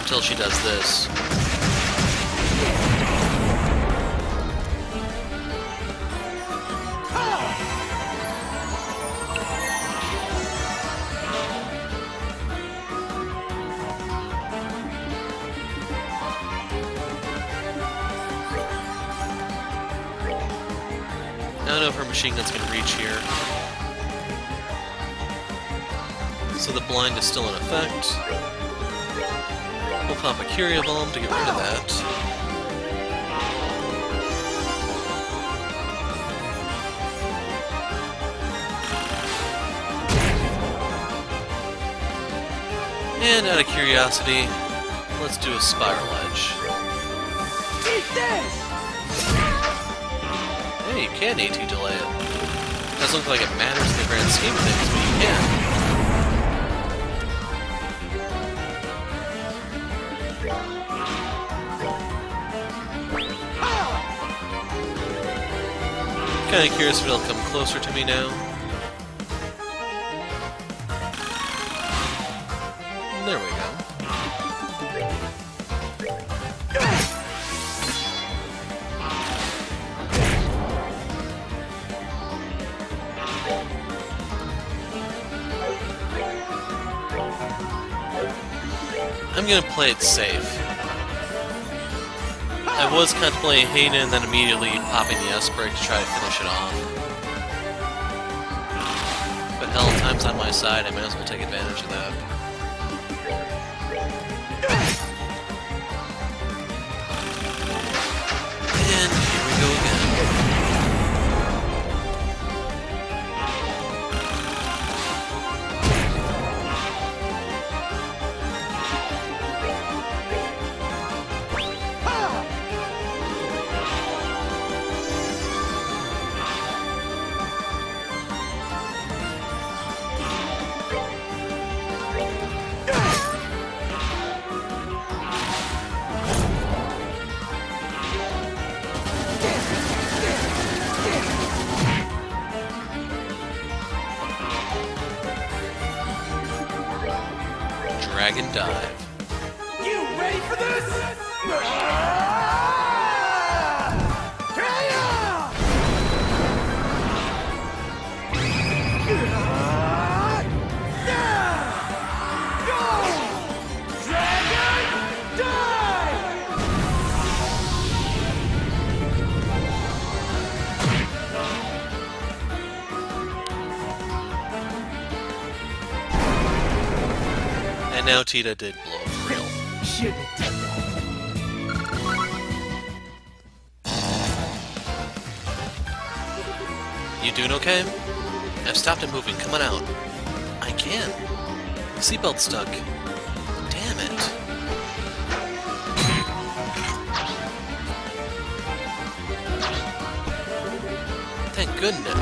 until she does this. I don't know if her machine gun's gonna reach here. So the blind is still in effect. We'll pop a Curia Bomb to get rid of that. And out of curiosity, let's do a Spiral Edge. Eat this! Hey, you can AT delay it. Doesn't look like it matters in the grand scheme of things, but you can. Kinda curious if it'll come closer to me now. There we go. I'm gonna play it safe. I was contemplating Hayden and then immediately popping the S-Break to try to finish it off. But hell, time's on my side, I might as well take advantage of that. And here we go again. Dragon Dive. You ready for this? And now Tita did blow up for real. Shouldn't have done that. You doing okay? I've stopped it moving, come on out. I can. The seatbelt's stuck. Damn it. Thank goodness.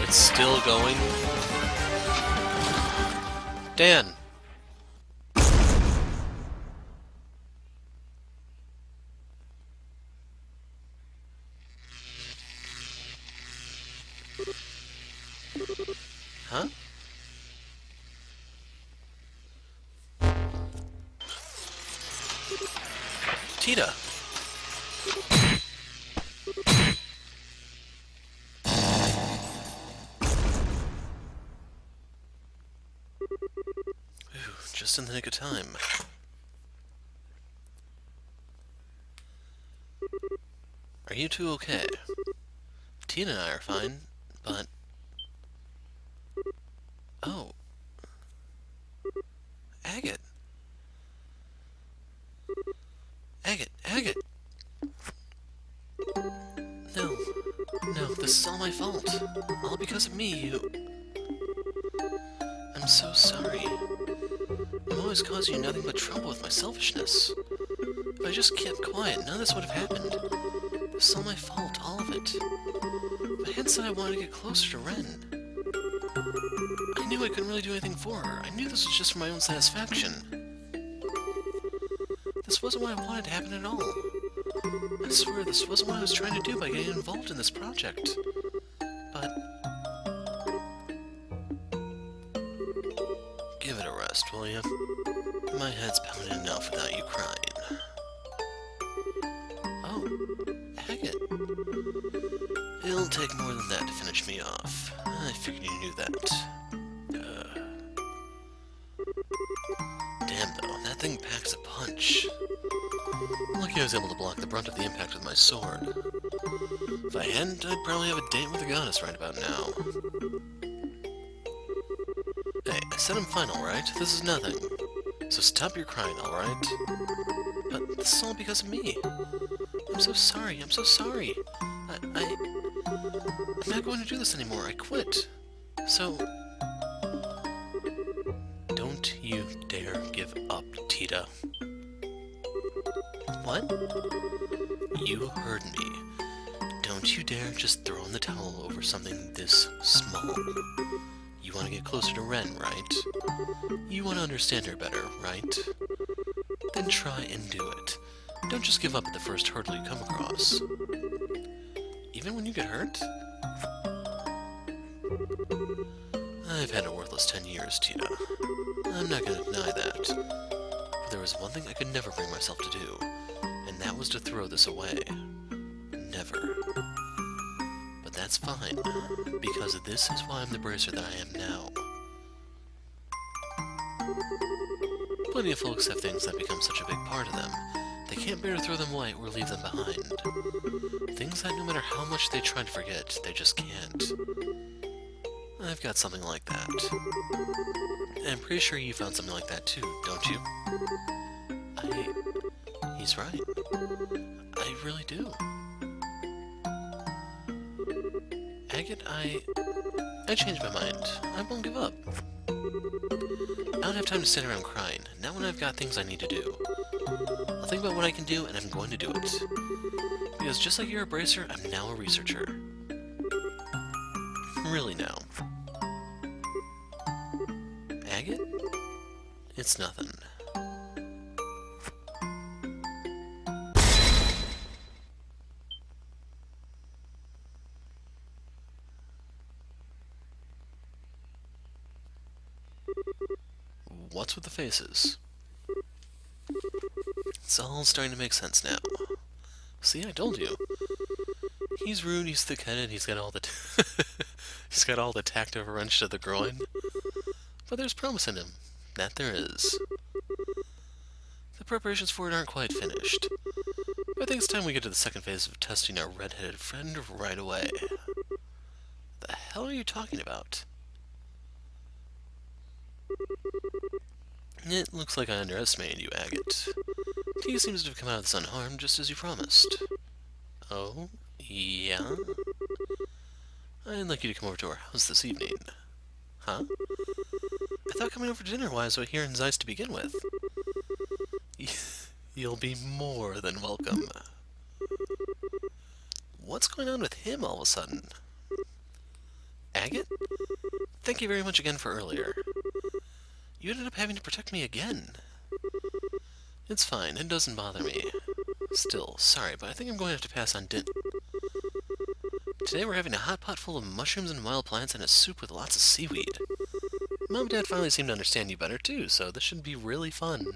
It's still going. Dan. Huh? Tita. Just in the nick of time. Are you two okay? Tina and I are fine, but... Oh. Agate. Agate, Agate! No. No, this is all my fault. All because of me, I'm so sorry. I'm always causing you nothing but trouble with my selfishness. If I just kept quiet, none of this would have happened. This is all my fault, all of it. If I hadn't said I wanted to get closer to Ren, I knew I couldn't really do anything for her. I knew this was just for my own satisfaction. This wasn't what I wanted to happen at all. I swear this wasn't what I was trying to do by getting involved in this project. But... give it a rest, will you? My head's pounding enough without you crying. Oh, Agate. It'll take more than that to finish me off. I figured you knew that. Damn though, that thing packs a punch. I'm lucky I was able to block the brunt of the impact with my sword. If I hadn't, I'd probably have a date with the goddess right about now. Hey, I said I'm fine, alright? This is nothing. So stop your crying, alright? But this is all because of me. I'm so sorry, I'm so sorry. I'm not going to do this anymore, I quit. So... don't you dare give up, Tita. What? You heard me. Don't you dare just throw in the towel over something this small. You want to get closer to Ren, right? You want to understand her better, right? Then try and do it. Don't just give up at the first hurdle you come across. Even when you get hurt? I've had a worthless 10 years, Tita. I'm not gonna deny that. But there was one thing I could never bring myself to do, and that was to throw this away. Never. But that's fine, because this is why I'm the bracer that I am now. Plenty of folks have things that become such a big part of them, they can't bear to throw them away or leave them behind. Things that no matter how much they try to forget, they just can't. I've got something like that. And I'm pretty sure you found something like that too, don't you? He's right. I really do. Agate, I changed my mind. I won't give up. I don't have time to sit around crying, not when I've got things I need to do. I'll think about what I can do, and I'm going to do it. Because just like you're a bracer, I'm now a researcher. Really now. Agate? It's nothing. What's with the faces? It's all starting to make sense now. See, I told you. He's rude, he's thick-headed, he's got all the he's got all the tact of a wrench to the groin. But there's promise in him. That there is. The preparations for it aren't quite finished. But I think it's time we get to the second phase of testing our red-headed friend right away. The hell are you talking about? It looks like I underestimated you, Agate. Tita seems to have come out of this unharmed, just as you promised. Oh, yeah? I'd like you to come over to our house this evening. Huh? I thought coming over to dinner was here in Zeiss to begin with. You'll be more than welcome. What's going on with him all of a sudden? Agate? Thank you very much again for earlier. You ended up having to protect me again. It's fine, it doesn't bother me. Still, sorry, but I think I'm going to have to pass on dinner. Today we're having a hot pot full of mushrooms and wild plants and a soup with lots of seaweed. Mom and Dad finally seem to understand you better too, so this should be really fun.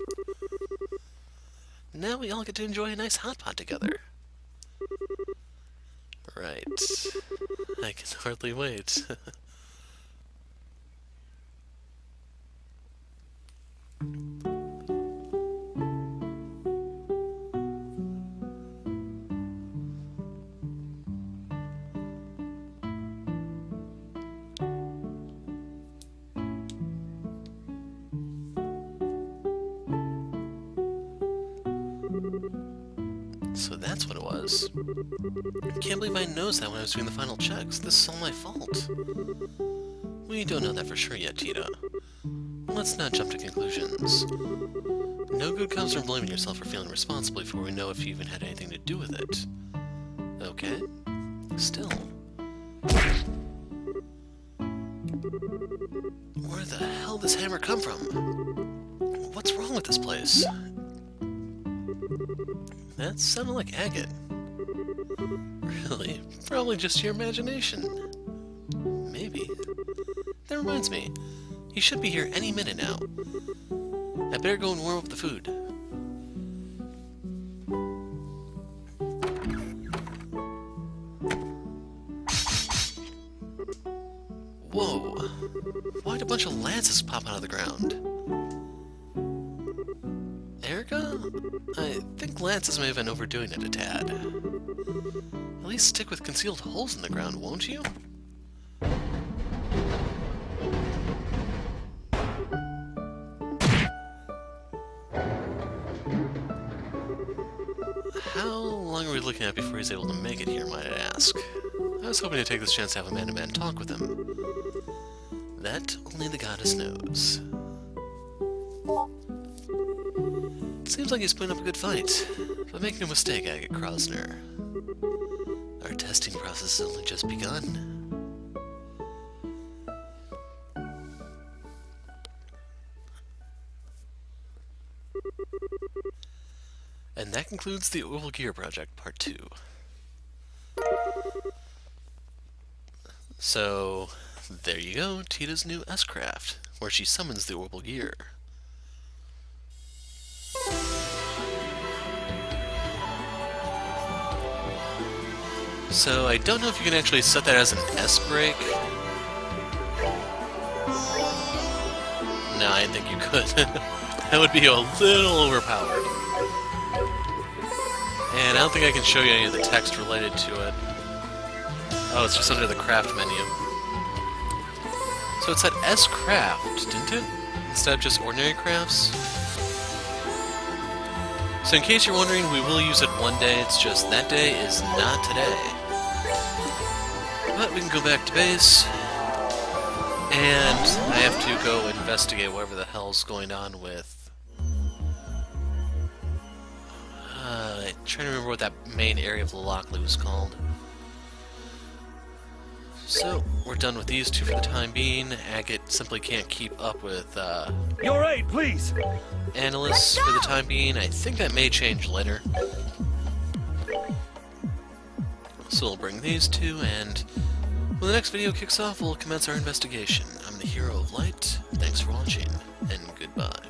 Now we all get to enjoy a nice hot pot together. Right. I can hardly wait. So that's what it was. Can't believe I noticed that when I was doing the final checks. This is all my fault. We don't know that for sure yet, Tita. Let's not jump to conclusions. No good comes from blaming yourself for feeling responsible before we know if you even had anything to do with it. Okay? Still. Where the hell does this hammer come from? What's wrong with this place? That sounded like Agate. Really? Probably just your imagination. Maybe. That reminds me. He should be here any minute now. I better go and warm up the food. Whoa! Why'd a bunch of lances pop out of the ground? Erica? I think lances may have been overdoing it a tad. At least stick with concealed holes in the ground, won't you? How long are we looking at before he's able to make it here, might I ask? I was hoping to take this chance to have a man-to-man talk with him. That only the goddess knows. Seems like he's putting up a good fight, but make no mistake, Agate Krosner. Our testing process has only just begun. And that concludes the Orbal Gear project, part 2. So, there you go, Tita's new S-Craft, where she summons the Orbal Gear. So, I don't know if you can actually set that as an S-brake. No, I didn't think you could. That would be a little overpowered. And I don't think I can show you any of the text related to it. Oh, it's just under the craft menu. So it said S-Craft, didn't it? Instead of just ordinary crafts? So in case you're wondering, we will use it one day, it's just that day is not today. But we can go back to base. And I have to go investigate whatever the hell's going on with... I'm trying to remember what that main area of Lockley was called. So, we're done with these two for the time being. Agate simply can't keep up with, You're right, please! analysts for the time being. I think that may change later. So we'll bring these two, and when the next video kicks off, we'll commence our investigation. I'm the Hero of Light. Thanks for watching, and goodbye.